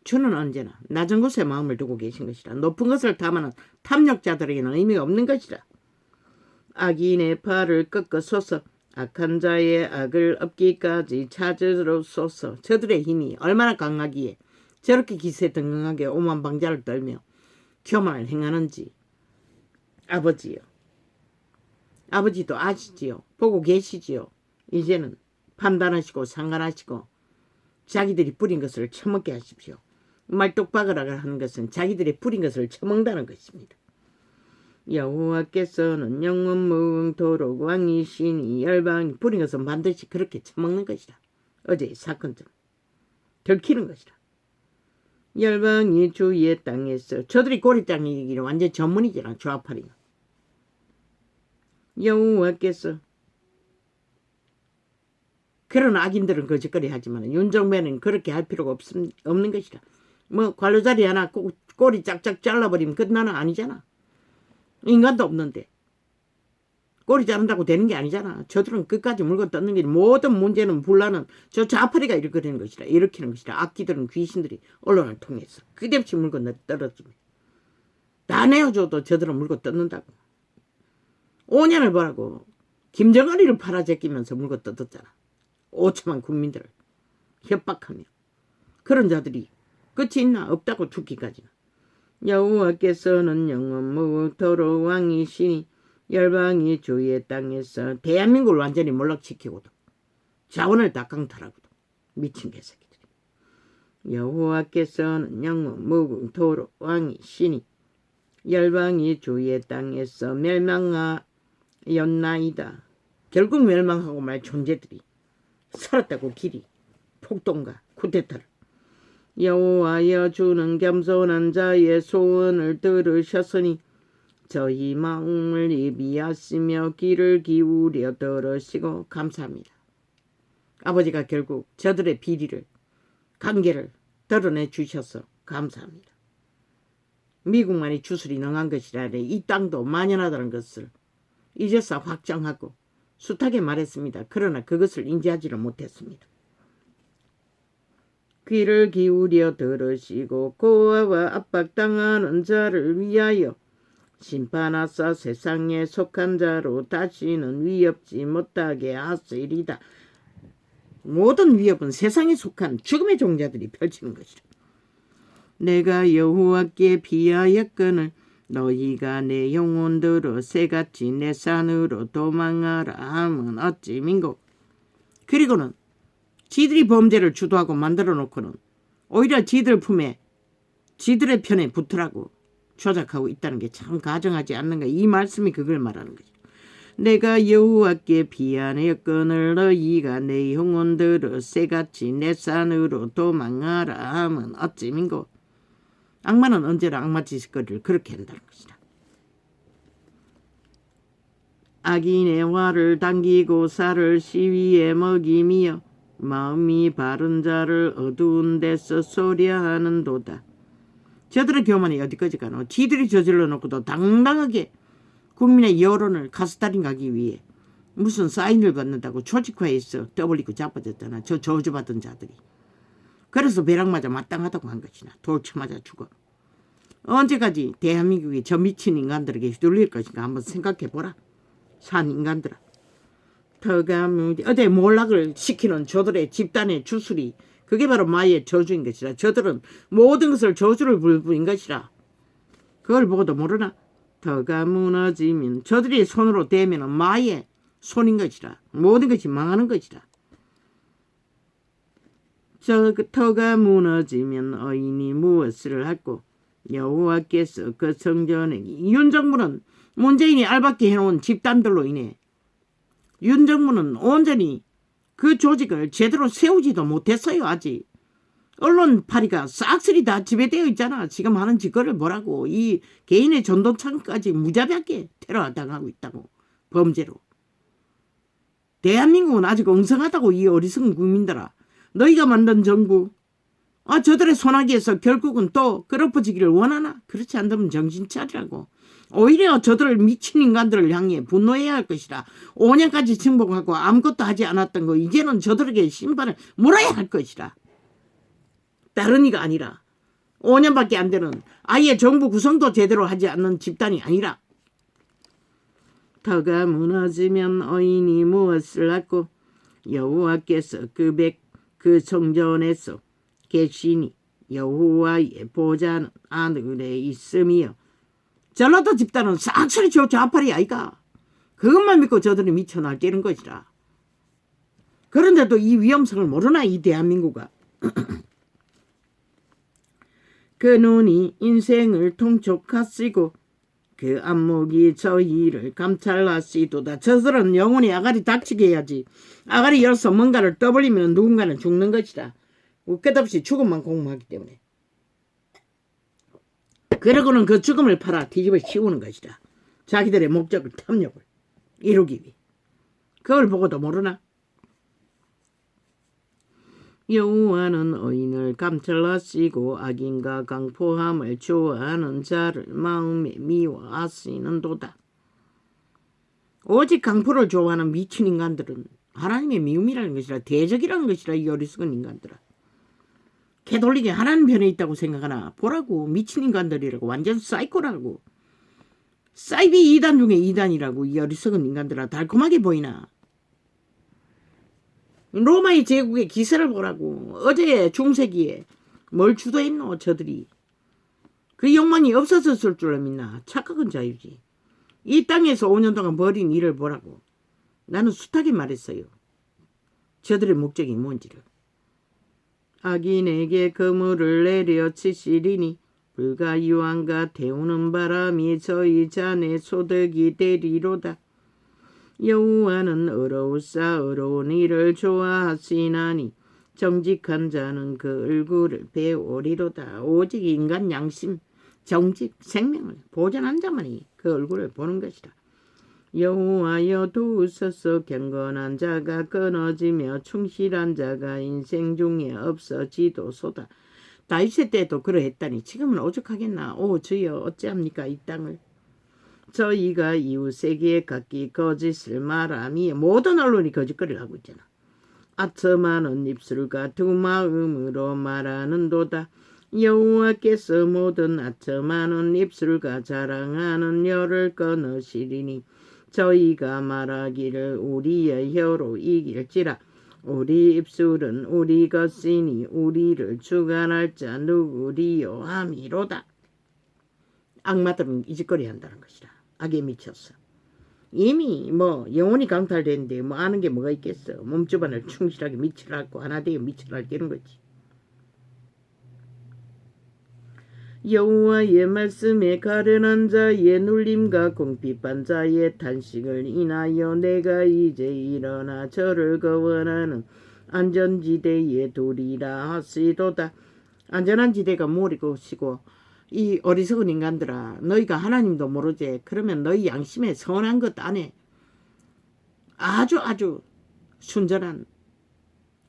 주는 언제나 낮은 곳에 마음을 두고 계신 것이라. 높은 것을 탐하는 탐욕자들에게는 의미가 없는 것이라. 악인의 팔을 꺾어소서. 악한 자의 악을 엎기까지 찾으소서. 저들의 힘이 얼마나 강하기에 저렇게 기세등등하게 오만방자를 떨며 교만을 행하는지 아버지요. 아버지도 아시지요. 보고 계시지요. 이제는 판단하시고 상관하시고 자기들이 뿌린 것을 처먹게 하십시오. 말뚝박으라 하는 것은 자기들이 뿌린 것을 처먹는다는 것입니다. 여호와께서는 영원 무궁토록 왕이시니 열방이 뿌린 것은 반드시 그렇게 처먹는 것이라. 어제의 사건처럼 들키는 것이라. 열방이 주의 땅에서 저들이 고리땅이기는 완전 전문이잖아. 좌파리가. 여호와께서 그런 악인들은 거짓거리 하지만 윤정배는 그렇게 할 필요가 없는 것이라. 관료자리 하나 꼬리 짝짝 잘라버리면 끝나는 아니잖아. 인간도 없는데 꼬리 자른다고 되는 게 아니잖아. 저들은 끝까지 물고 뜯는 게 모든 문제는 분란은 저 좌파리가 일으키는 것이라. 일으키는 것이라. 악기들은 귀신들이 언론을 통해서 끝없이 물고 떨어집니다. 다 내어줘도 저들은 물고 뜯는다고. 5년을 보라고 김정은이를 팔아제끼면서 물고 뜯었잖아. 5천만 국민들을 협박하며. 그런 자들이 끝이 있나? 없다고 죽기까지는. 여호와께서는 영원 무토록 왕이시니 열방이 주의 땅에서 대한민국을 완전히 몰락시키고도 자원을 다 강탈하고도 미친 개새끼들이. 여호와께서는 영원 무토록 왕이시니 열방이 주의 땅에서 멸망하였나이다. 결국 멸망하고 말 존재들이 살았다고 길이 폭동과 쿠데타를. 여호와여 주는 겸손한 자의 소원을 들으셨으니 저희 마음을 예비하시며 귀를 기울여 들으시고 감사합니다. 아버지가 결국 저들의 비리를 관계를 드러내 주셔서 감사합니다. 미국만이 주술이 능한 것이라래 이 땅도 만연하다는 것을 이제서 확정하고 숱하게 말했습니다. 그러나 그것을 인지하지를 못했습니다. 귀를 기울여 들으시고 고아와 압박당하는 자를 위하여 심판하사 세상에 속한 자로 다시는 위협지 못하게 하시리다. 모든 위협은 세상에 속한 죽음의 종자들이 펼치는 것이라. 내가 여호와께 비하였거늘 너희가 내 영혼들어 새같이 내 산으로 도망하라 함은 어찌 민고. 그리고는 지들이 범죄를 주도하고 만들어 놓고는 오히려 지들 품에 지들의 편에 붙으라고 조작하고 있다는 게 참 가정하지 않는가. 이 말씀이 그걸 말하는 거죠. 내가 여호와께 비하였거늘 너희가 내 영혼들어 새같이 내 산으로 도망하라 함은 어찌 민고. 악마는 언제나 악마 짓거리를 그렇게 한다는 것이다. 악인의 화를 당기고 살을 시위에 먹이며 마음이 바른 자를 어두운 데서 소리하는도다. 저들의 교만이 어디까지 가노? 지들이 저질러 놓고도 당당하게 국민의 여론을 가스달인가기 위해 무슨 사인을 건넨다고 조직화해서 떠벌리고 자빠졌잖아. 저 저주받은 자들이. 그래서 벼락 맞아 마땅하다고 한 것이나 돌 쳐맞아 죽어. 언제까지 대한민국이 저 미친 인간들에게 휘둘릴 것인가 한번 생각해보라. 산 인간들아. 어제 몰락을 시키는 저들의 집단의 주술이 그게 바로 마의 저주인 것이라. 저들은 모든 것을 저주를 불부인 것이라. 그걸 보고도 모르나? 터가 무너지면 저들이 손으로 대면 마의 손인 것이라. 모든 것이 망하는 것이라. 저 터가 무너지면 어인이 무엇을 할꼬. 여호와께서 그 성전에 윤 정부는 문재인이 알박기 해놓은 집단들로 인해 윤 정부는 온전히 그 조직을 제대로 세우지도 못했어요. 아직. 언론파리가 싹쓸이 다 지배되어 있잖아. 지금 하는 짓거리를 뭐라고. 이 개인의 전도창까지 무자비하게 테러당하고 있다고. 범죄로. 대한민국은 아직 엉성하다고. 이 어리석은 국민들아. 너희가 만든 정부 저들의 손아귀에서 결국은 또 끌어퍼지기를 원하나? 그렇지 않다면 정신 차리라고. 오히려 저들을 미친 인간들을 향해 분노해야 할 것이라. 5년까지 정복하고 아무것도 하지 않았던 거 이제는 저들에게 심판을 물어야 할 것이라. 다른 이가 아니라 5년밖에 안 되는 아예 정부 구성도 제대로 하지 않는 집단이 아니라. 터가 무너지면 어인이 무엇을 할꼬. 여호와께서 그 성전에서 계시니 여호와의 보좌는 하늘에 있으며. 전라도 집단은 싹쓸이 저 좌파리 아이가. 그것만 믿고 저들이 미쳐 날뛰는 것이라. 그런데도 이 위험성을 모르나 이 대한민국아. 그 눈이 인생을 통촉하시고 그 안목이 저희를 감찰하시도다. 저들은 영혼이 아가리 닥치게 해야지. 아가리 열어서 뭔가를 떠벌리면 누군가는 죽는 것이다. 끝없이 죽음만 공모하기 때문에. 그러고는 그 죽음을 팔아 뒤집어 씌우는 것이다. 자기들의 목적을 탐욕을 이루기 위해. 그걸 보고도 모르나? 여호와는 의인을 감찰하시고 악인과 강포함을 좋아하는 자를 마음에 미워하시는도다. 오직 강포를 좋아하는 미친 인간들은 하나님의 미움이라는 것이라 대적이라는 것이라 이 어리석은 인간들아. 개돌리게 하나님 편에 있다고 생각하나 보라고 미친 인간들이라고 완전 사이코라고. 사이비 2단 중에 2단이라고 이 어리석은 인간들아. 달콤하게 보이나. 로마의 제국의 기세를 보라고. 어제 중세기에 뭘 주도했노 저들이. 그 욕망이 없어졌을 줄로 믿나. 착각은 자유지. 이 땅에서 5년 동안 벌인 일을 보라고. 나는 숱하게 말했어요. 저들의 목적이 뭔지를. 악인에게 그물을 내려치시리니 불가유한가 태우는 바람이 저희 잔에 소득이 되리로다. 여호와는 어려우사 어려운 일을 좋아하시나니 정직한 자는 그 얼굴을 배우리로다. 오직 인간 양심, 정직, 생명을 보존한 자만이 그 얼굴을 보는 것이다. 여호와여 도우소서. 경건한 자가 끊어지며 충실한 자가 인생 중에 없어지도소다. 다윗의 때도 그러했다니 지금은 오죽하겠나. 오 주여 어찌합니까 이 땅을. 저희가 이웃에게 각기 거짓을 말하니 모든 언론이 거짓거리를 하고 있잖아. 아첨하는 입술과 두 마음으로 말하는도다. 여호와께서 모든 아첨하는 입술과 자랑하는 혀를 끊으시리니 저희가 말하기를 우리의 혀로 이길지라. 우리 입술은 우리 것이니 우리를 주관할 자 누구리요 함이로다. 악마들은 이 짓거리 한다는 것이라. 악에 미쳤어. 이미 영혼이 강탈되는데 아는 게 뭐가 있겠어. 몸주변을 충실하게 미쳐라고 하나 되어 미쳐라 되는 거지. 여호와의 말씀에 가련한 자의 눌림과 궁핍한 자의 탄식을 인하여 내가 이제 일어나 저를 거원하는 안전지대에 두리라 하시도다. 안전한 지대가 무엇이고 이 어리석은 인간들아 너희가 하나님도 모르지. 그러면 너희 양심에 선한 것 안에 아주 순전한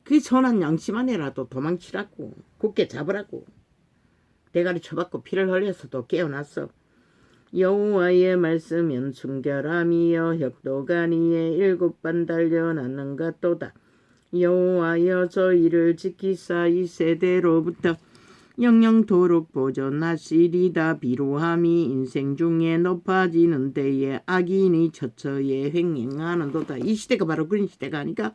그 선한 양심 안에라도 도망치라고. 굳게 잡으라고. 대가리 쳐박고 피를 흘려서도 깨어났어. 여호와의 말씀은 순결함이여 혁도가니에 7번 달려났는가 또다. 여호와여 저희를 지키사 이 세대로부터 영영토록 보존하시리다. 비로함이 인생 중에 높아지는 때에 악인이 처처에 횡행하는도다. 이 시대가 바로 그런 시대가 아니까.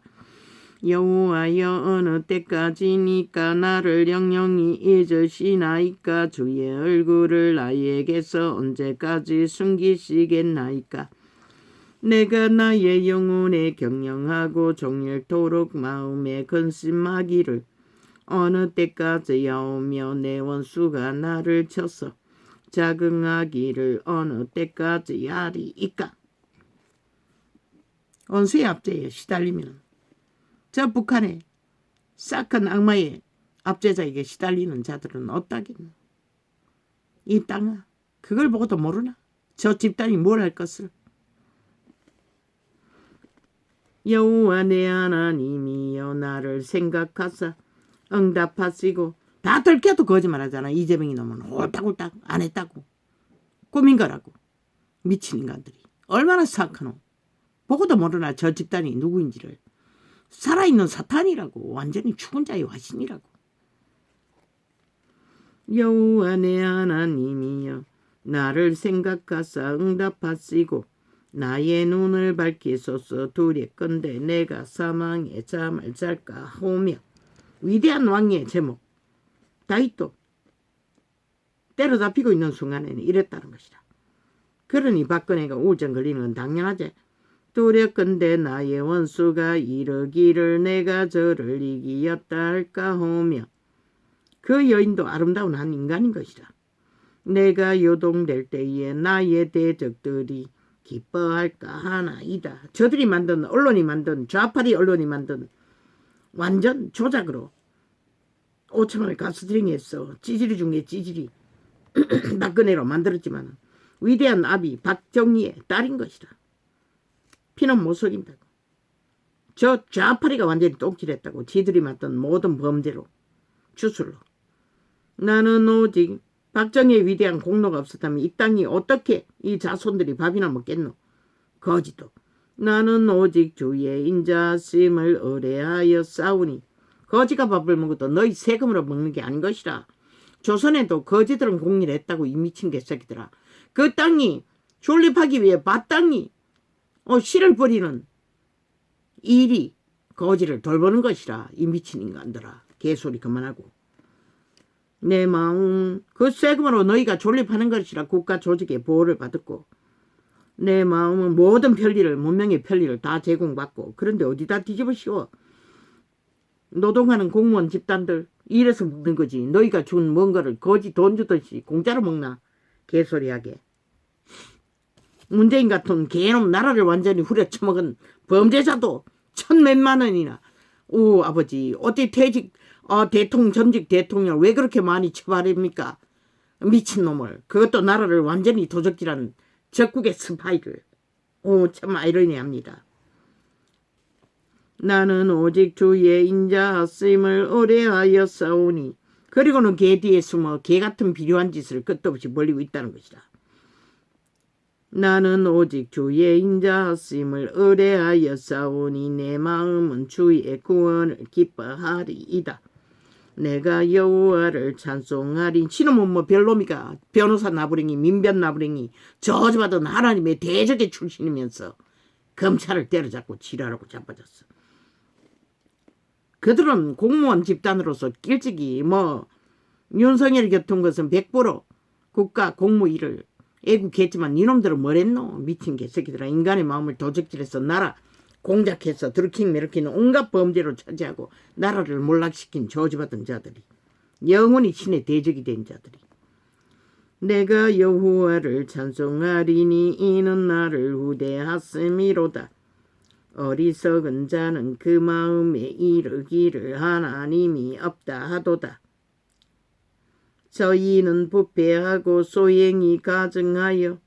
여호와여 어느 때까지니까 나를 영영히 잊으시나이까. 주의 얼굴을 나에게서 언제까지 숨기시겠나이까. 내가 나의 영혼에 경영하고 종일토록 마음에 근심하기를 어느 때까지야오며 내 원수가 나를 쳐서 자긍하기를 어느 때까지 하리이까. 원수의 압제에 시달리면 저 북한의 싹한 악마의 압제자에게 시달리는 자들은 어따겠노. 이 땅아 그걸 보고도 모르나. 저 집단이 뭘 할 것을. 여호와 내 하나님이여 나를 생각하사 응답하시고. 다 들켜도 거짓말하잖아. 이재명이 놈은 홀딱홀딱 안 했다고. 꾸민 거라고. 미친 인간들이. 얼마나 사악하노. 보고도 모르나 저 집단이 누구인지를. 살아있는 사탄이라고. 완전히 죽은 자의 화신이라고. 여호와 내 하나님이여 나를 생각하사 응답하시고 나의 눈을 밝히소서. 두렵건대 내가 사망의 잠을 잘까 하오며. 위대한 왕의 제목. 다윗도 때려잡히고 있는 순간에는 이랬다는 것이다. 그러니 박근혜가 우울증 걸리는 건 당연하지. 두렵건대 나의 원수가 이르기를 내가 저를 이기었다 할까 하며. 그 여인도 아름다운 한 인간인 것이다. 내가 요동될 때에 나의 대적들이 기뻐할까 하나이다. 저들이 만든 언론이 만든 좌파리 언론이 만든 완전 조작으로 5천원을 가스드링했어. 찌질이 중에 찌질이 박근혜로 만들었지만 위대한 아비 박정희의 딸인 것이다. 피는 못 속인다고. 저 좌파리가 완전히 똥칠했다고. 지들이 맡은 모든 범죄로 주술로. 나는 오직 박정희의 위대한 공로가 없었다면 이 땅이 어떻게 이 자손들이 밥이나 먹겠노. 거지도 나는 오직 주의 인자심을 의뢰하여 싸우니 거지가 밥을 먹어도 너희 세금으로 먹는 게 아닌 것이라. 조선에도 거지들은 공일했다고 이 미친 개새끼들아. 그 땅이 존립하기 위해 마땅히 씨를 버리는 일이 거지를 돌보는 것이라. 이 미친 인간들아. 개소리 그만하고. 내 마음 그 세금으로 너희가 존립하는 것이라. 국가 조직의 보호를 받았고 내 마음은 모든 편리를 문명의 편리를 다 제공받고 그런데 어디다 뒤집어 씌워. 노동하는 공무원 집단들 이래서 먹는 거지. 너희가 준 뭔가를 거지 돈 주듯이 공짜로 먹나. 개소리하게. 문재인 같은 개놈 나라를 완전히 후려쳐먹은 범죄자도 1,000몇만 원이나. 오 아버지 어떻게 전직 대통령 왜 그렇게 많이 처벌합니까. 미친놈을. 그것도 나라를 완전히 도적질한 적국의 스파이를. 참 아이러니합니다. 나는 오직 주의 인자하심을 의뢰하여 싸우니. 그리고는 개 뒤에 숨어 개 같은 비료한 짓을 끝도 없이 벌리고 있다는 것이다. 나는 오직 주의 인자하심을 의뢰하여 싸우니 내 마음은 주의 구원을 기뻐하리이다. 내가 여호와를 찬송하리. 신은 별놈이가 변호사 나부랭이 민변 나부랭이 저주받은 하나님의 대적의 출신이면서 검찰을 때려잡고 지랄하고 자빠졌어. 그들은 공무원 집단으로서 일찍이 윤석열이 겪은 것은 100% 국가 공무 일을 애국했지만 이놈들은 뭐랬노. 미친 개새끼들아. 인간의 마음을 도적질해서 나라 공작해서 드루킹 메르킹 온갖 범죄로 차지하고 나라를 몰락시킨 저주받은 자들이. 영원히 신의 대적이 된 자들이. 내가 여호와를 찬송하리니 이는 나를 후대하심이로다. 어리석은 자는 그 마음에 이르기를 하나님이 없다 하도다. 저희는 부패하고 소행이 가증하여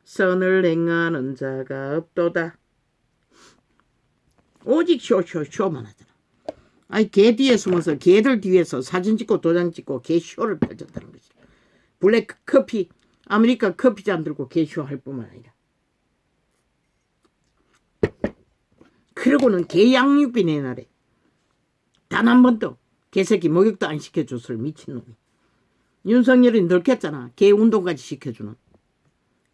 선을 행하는 자가 없도다. 오직 쇼만 하잖아. 아니 개 뒤에 숨어서 개들 뒤에서 사진 찍고 도장 찍고 개 쇼를 펼쳤다는 거지. 블랙 커피 아메리카 커피 잔 들고 개 쇼 할 뿐만 아니라. 그러고는 개 양육비 내놔래. 단 한 번도 개새끼 목욕도 안 시켜줬을 미친놈이. 윤석열이 늙혔잖아. 개 운동까지 시켜주는.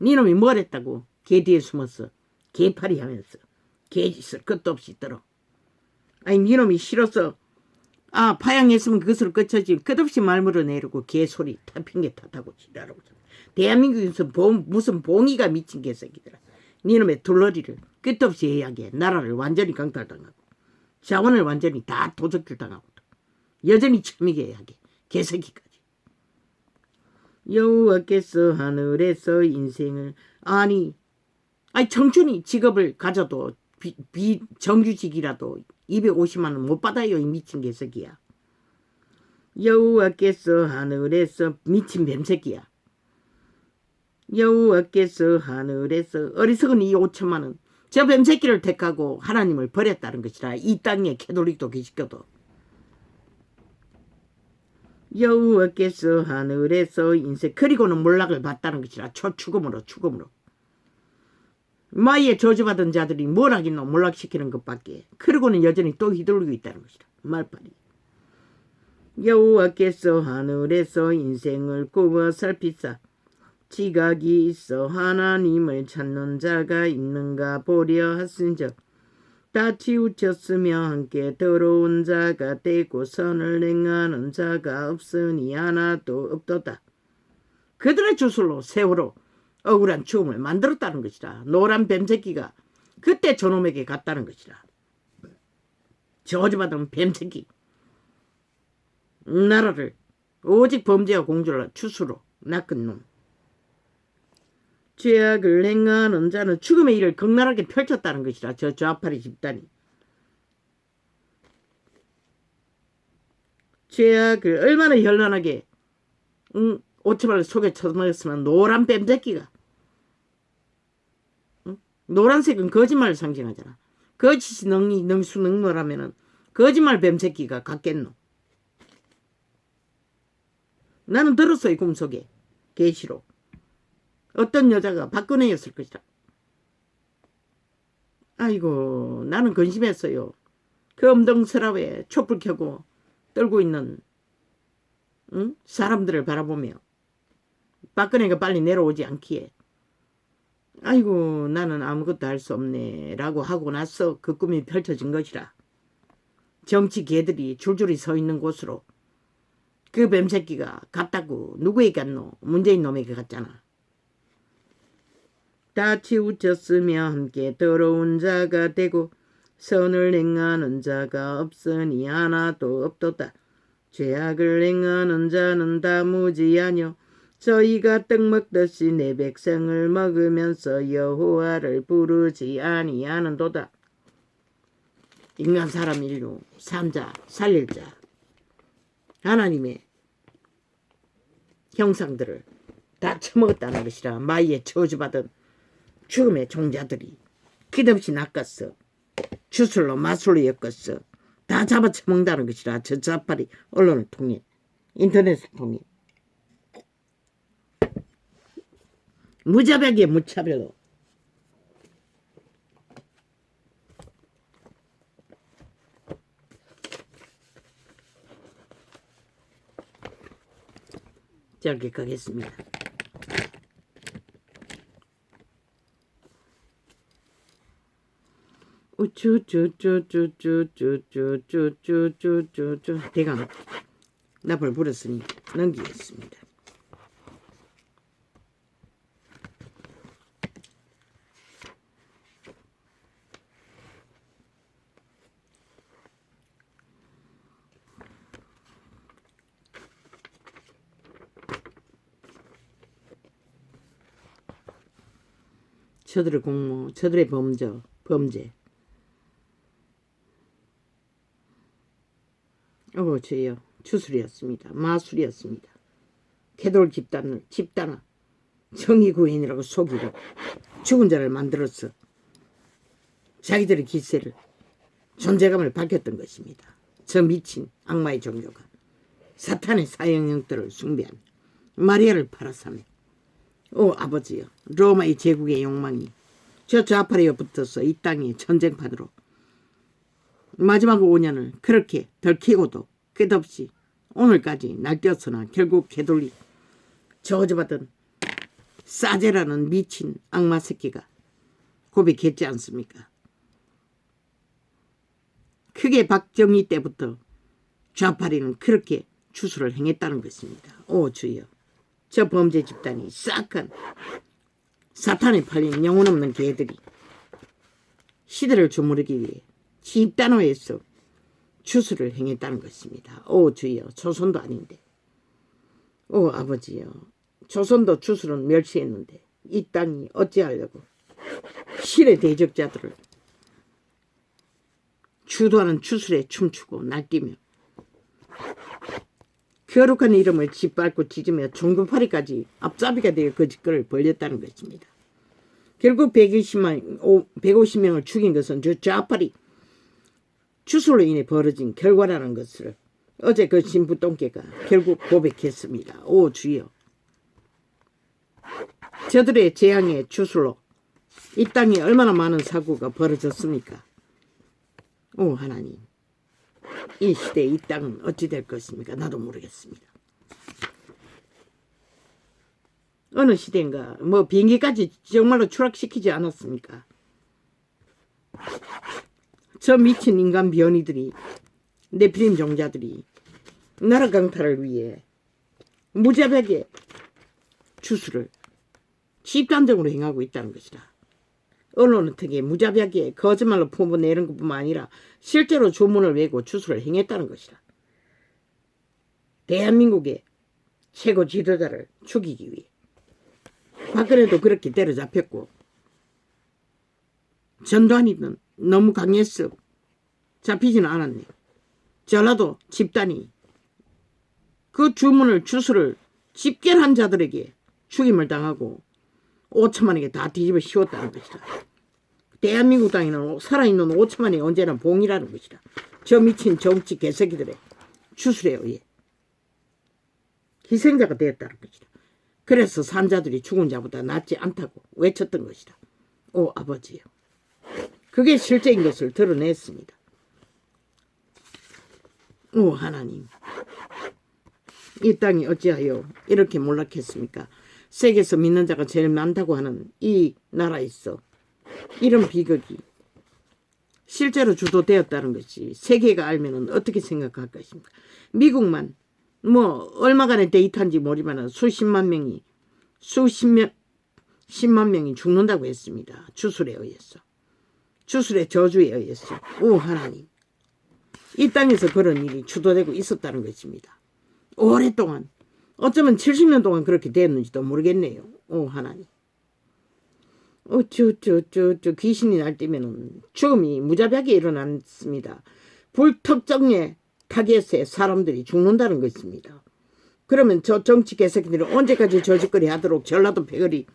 니놈이 뭘 했다고. 개 뒤에 숨어서 개팔이 하면서 개짓을 끝도 없이 떨어. 아니 니놈이 싫어서 파양했으면 그것으로 끝이지. 끝없이 말물어 내리고 개소리 핑계 탓하고 지랄하고. 대한민국에서 무슨 봉이가 미친 개새끼들아. 니놈의 둘러리를 끝없이 해야게 나라를 완전히 강탈당하고 자원을 완전히 다 도적질 당하고 여전히 처미게 해야게 개새끼까지. 여호와께서 하늘에서 인생을 아니 청춘이 직업을 가져도 정규직이라도 250만 원 못 받아요. 이 미친 개새끼야. 여호와께서 하늘에서 미친 뱀새끼야. 여호와께서 하늘에서 어리석은 이 5천만 원 저 뱀새끼를 택하고 하나님을 버렸다는 것이라. 이 땅에 캐톨릭도 계시켜도. 여호와께서 하늘에서 인생 그리고는 몰락을 받다는 것이라. 초죽음으로 마이에 저주받은 자들이 뭘 하겠노. 몰락시키는 것밖에. 그리고는 여전히 또 휘둘리고 있다는 것이라. 말빨이. 여호와께서 하늘에서 인생을 굽어 살피사 지각이 있어 하나님을 찾는 자가 있는가 보려 하신즉 다 치우쳤으며 함께 더러운 자가 되고 선을 행하는 자가 없으니 하나도 없도다. 그들의 주술로 세월호 억울한 죽음을 만들었다는 것이라. 노란 뱀새끼가 그때 저놈에게 갔다는 것이라. 저주받은 뱀새끼. 나라를 오직 범죄와 공조를 추수로 낚은 놈. 죄악을 행하는 자는 죽음의 일을 극렬하게 펼쳤다는 것이라. 저 좌파리 집단이. 죄악을 얼마나 현란하게 5천만을 속에 쳐넣었으면 노란 뱀새끼가. 노란색은 거짓말을 상징하잖아. 거짓이 능수능노라면은 거짓말 뱀새끼가 같겠노. 나는 들었어요. 꿈속에 계시로. 어떤 여자가 박근혜였을 것이다. 아이고 나는 근심했어요. 그 엄동설압에 촛불 켜고 떨고 있는 사람들을 바라보며 박근혜가 빨리 내려오지 않기에 아이고 나는 아무것도 할 수 없네 라고 하고 나서 그 꿈이 펼쳐진 것이라. 정치 개들이 줄줄이 서 있는 곳으로 그 뱀새끼가 갔다고 누구에게 갔노? 문재인 놈에게 갔잖아. 다 치우쳤으며 함께 더러운 자가 되고 선을 행하는 자가 없으니 하나도 없도다. 죄악을 행하는 자는 다 무지하뇨. 저희가 떡 먹듯이 내 백성을 먹으면서 여호와를 부르지 아니하는도다. 인간 사람 인류 산자 살릴 자 하나님의 형상들을 다 처먹었다는 것이라. 마이에 저주받은 죽음의 종자들이 끝없이 낚았어. 주술로 마술로 엮었어. 다 잡아 처먹는다는 것이라. 저 좌파리 언론을 통해 인터넷을 통해 무자백에 무차별로 짧게 가겠습니다. 우쭈쭈쭈쭈쭈쭈쭈쭈쭈쭈쭈 대강 납을 불었으니 넘기겠습니다. 저들의 공모, 저들의 범죄. 주여, 주술이었습니다. 마술이었습니다. 개돌 집단아 정의구인이라고 속이고 죽은 자를 만들어서 자기들의 기세를 존재감을 밝혔던 것입니다. 저 미친 악마의 종교가 사탄의 사형형들을 숭배하며 마리아를 팔아사며 아버지여, 로마의 제국의 욕망이 저 좌파리에 붙어서 이 땅의 전쟁판으로 마지막 5년을 그렇게 덜키고도 끝없이 오늘까지 날뛰었으나 결국 개돌리 저주받은 싸제라는 미친 악마 새끼가 고백했지 않습니까? 크게 박정희 때부터 좌파리는 그렇게 추수를 행했다는 것입니다. 주여, 저 범죄 집단이 싹한 사탄에 팔린 영혼 없는 개들이 시대를 주무르기 위해 집단화해서 추수를 행했다는 것입니다. 주여, 조선도 아닌데 아버지여, 조선도 추수는 멸시했는데 이 땅이 어찌하려고 실의 대적자들을 주도하는 추술에 춤추고 날뛰며 거룩한 이름을 짓밟고 짖으며 종교파리까지 앞잡이가 되어 그 짓거리를 벌였다는 것입니다. 결국 150명을 죽인 것은 저 좌파리 추술로 인해 벌어진 결과라는 것을 어제 그 신부똥개가 결국 고백했습니다. 주여, 저들의 재앙의 추술로 이 땅에 얼마나 많은 사고가 벌어졌습니까? 하나님, 이 시대에 이 땅은 어찌 될 것입니까? 나도 모르겠습니다. 어느 시대인가 비행기까지 정말로 추락시키지 않았습니까? 저 미친 인간 변이들이, 네피림 종자들이 나라 강탈을 위해 무자백의 추수를 집단적으로 행하고 있다는 것이다. 언론을 통해 무자비하게 거짓말로 포문내는 것뿐만 아니라 실제로 조문을 외고 추수를 행했다는 것이다. 대한민국의 최고 지도자를 죽이기 위해 박근혜도 그렇게 때려잡혔고 전두환이는 너무 강했어 잡히지는 않았네. 전라도 집단이 그 주문을 추수를 집결한 자들에게 죽임을 당하고 5천만에게 다 뒤집어 씌웠다는 것이다. 대한민국 땅에는 살아있는 5천만이 언제나 봉이라는 것이다. 저 미친 정치 개새끼들의 추술에 의해 희생자가 되었다는 것이다. 그래서 산자들이 죽은 자보다 낫지 않다고 외쳤던 것이다. 아버지요, 그게 실제인 것을 드러냈습니다. 오 하나님, 이 땅이 어찌하여 이렇게 몰락했습니까? 세계에서 믿는 자가 제일 많다고 하는 이 나라에서 이런 비극이 실제로 주도되었다는 것이 세계가 알면 어떻게 생각할 것입니까? 미국만 뭐 얼마간의 데이터인지 모르지만 수십만 명이 10만 명이 죽는다고 했습니다. 주술에 의해서. 주술의 저주에 의해서. 오 하나님, 이 땅에서 그런 일이 주도되고 있었다는 것입니다. 오랫동안, 어쩌면 70년 동안 그렇게 됐는지도 모르겠네요. 오 하나님, 귀신이 날뛰면 죽음이 무자비하게 일어났습니다. 불특정의 타겟에 사람들이 죽는다는 것입니다. 그러면 저 정치 개새끼들이 언제까지 저 짓거리 하도록 전라도 패거리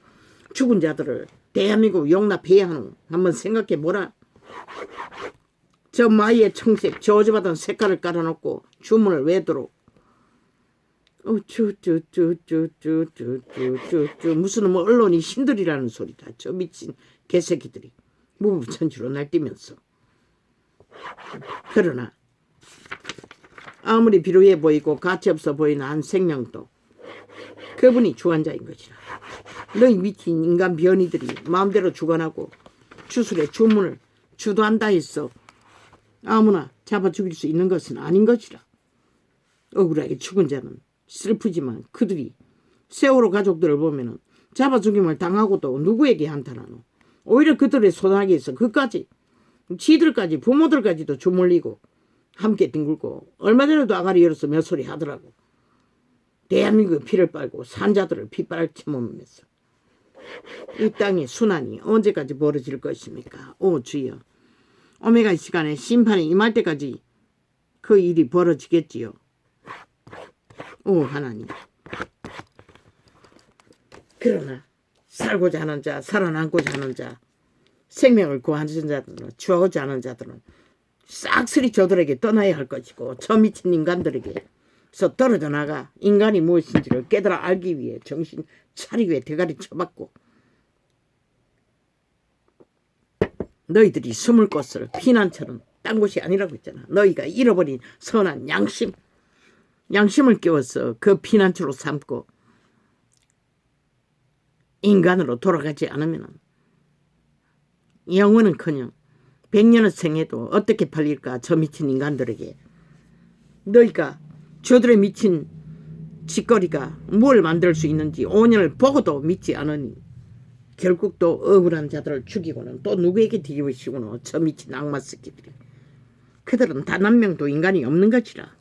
죽은 자들을 대한민국 용납해야 하노? 한번 생각해 보라. 저 마이의 청색 저주받은 색깔을 깔아놓고 주문을 외도록 무슨 뭐 언론이 신들이라는 소리다. 저 미친 개새끼들이 무부천지로 날뛰면서. 그러나 아무리 비루해 보이고 가치없어 보이는 한 생명도 그분이 주관자인 것이라. 너희 미친 인간 변이들이 마음대로 주관하고 주술의 주문을 주도한다 해서 아무나 잡아 죽일 수 있는 것은 아닌 것이라. 억울하게 죽은 자는 슬프지만 그들이 세월호 가족들을 보면은 잡아 죽임을 당하고도 누구에게 한탄하노? 오히려 그들의 소나기에서 그까지 지들까지 부모들까지도 주물리고 함께 뒹굴고 얼마 전에도 아가리 열어서 몇 소리 하더라고. 대한민국의 피를 빨고 산자들을 핏바람치면서 이 땅의 순환이 언제까지 벌어질 것입니까? 오 주여, 오메가 시간에 심판이 임할 때까지 그 일이 벌어지겠지요. 오 하나님, 그러나 살고자 하는 자, 살아남고자 하는 자, 생명을 구하는 자들은, 추하고자 하는 자들은 싹쓸이 저들에게 떠나야 할 것이고 저 미친 인간들에게서 떨어져 나가 인간이 무엇인지를 깨달아 알기 위해 정신 차리기 위해 대가리 쳐박고 너희들이 숨을 곳을 피난처는 딴 곳이 아니라고 했잖아. 너희가 잃어버린 선한 양심을 깨워서 그 피난처로 삼고 인간으로 돌아가지 않으면 영원은커녕 100년을 생해도 어떻게 팔릴까? 저 미친 인간들에게. 너희가 저들의 미친 짓거리가 뭘 만들 수 있는지 5년을 보고도 믿지 않으니 결국 또 억울한 자들을 죽이고는 또 누구에게 뒤집으시고는 저 미친 악마 새끼들이. 그들은 단 한 명도 인간이 없는 것이라.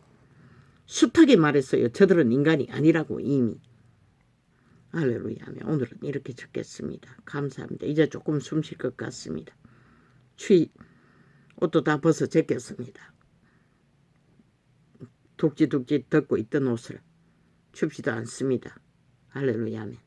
숱하게 말했어요. 저들은 인간이 아니라고 이미. 할렐루야. 오늘은 이렇게 적겠습니다. 감사합니다. 이제 조금 숨 쉴 것 같습니다. 추위 옷도 다 벗어 제꼈습니다. 둑지둑지 덮고 있던 옷을 춥지도 않습니다. 할렐루야. 아멘.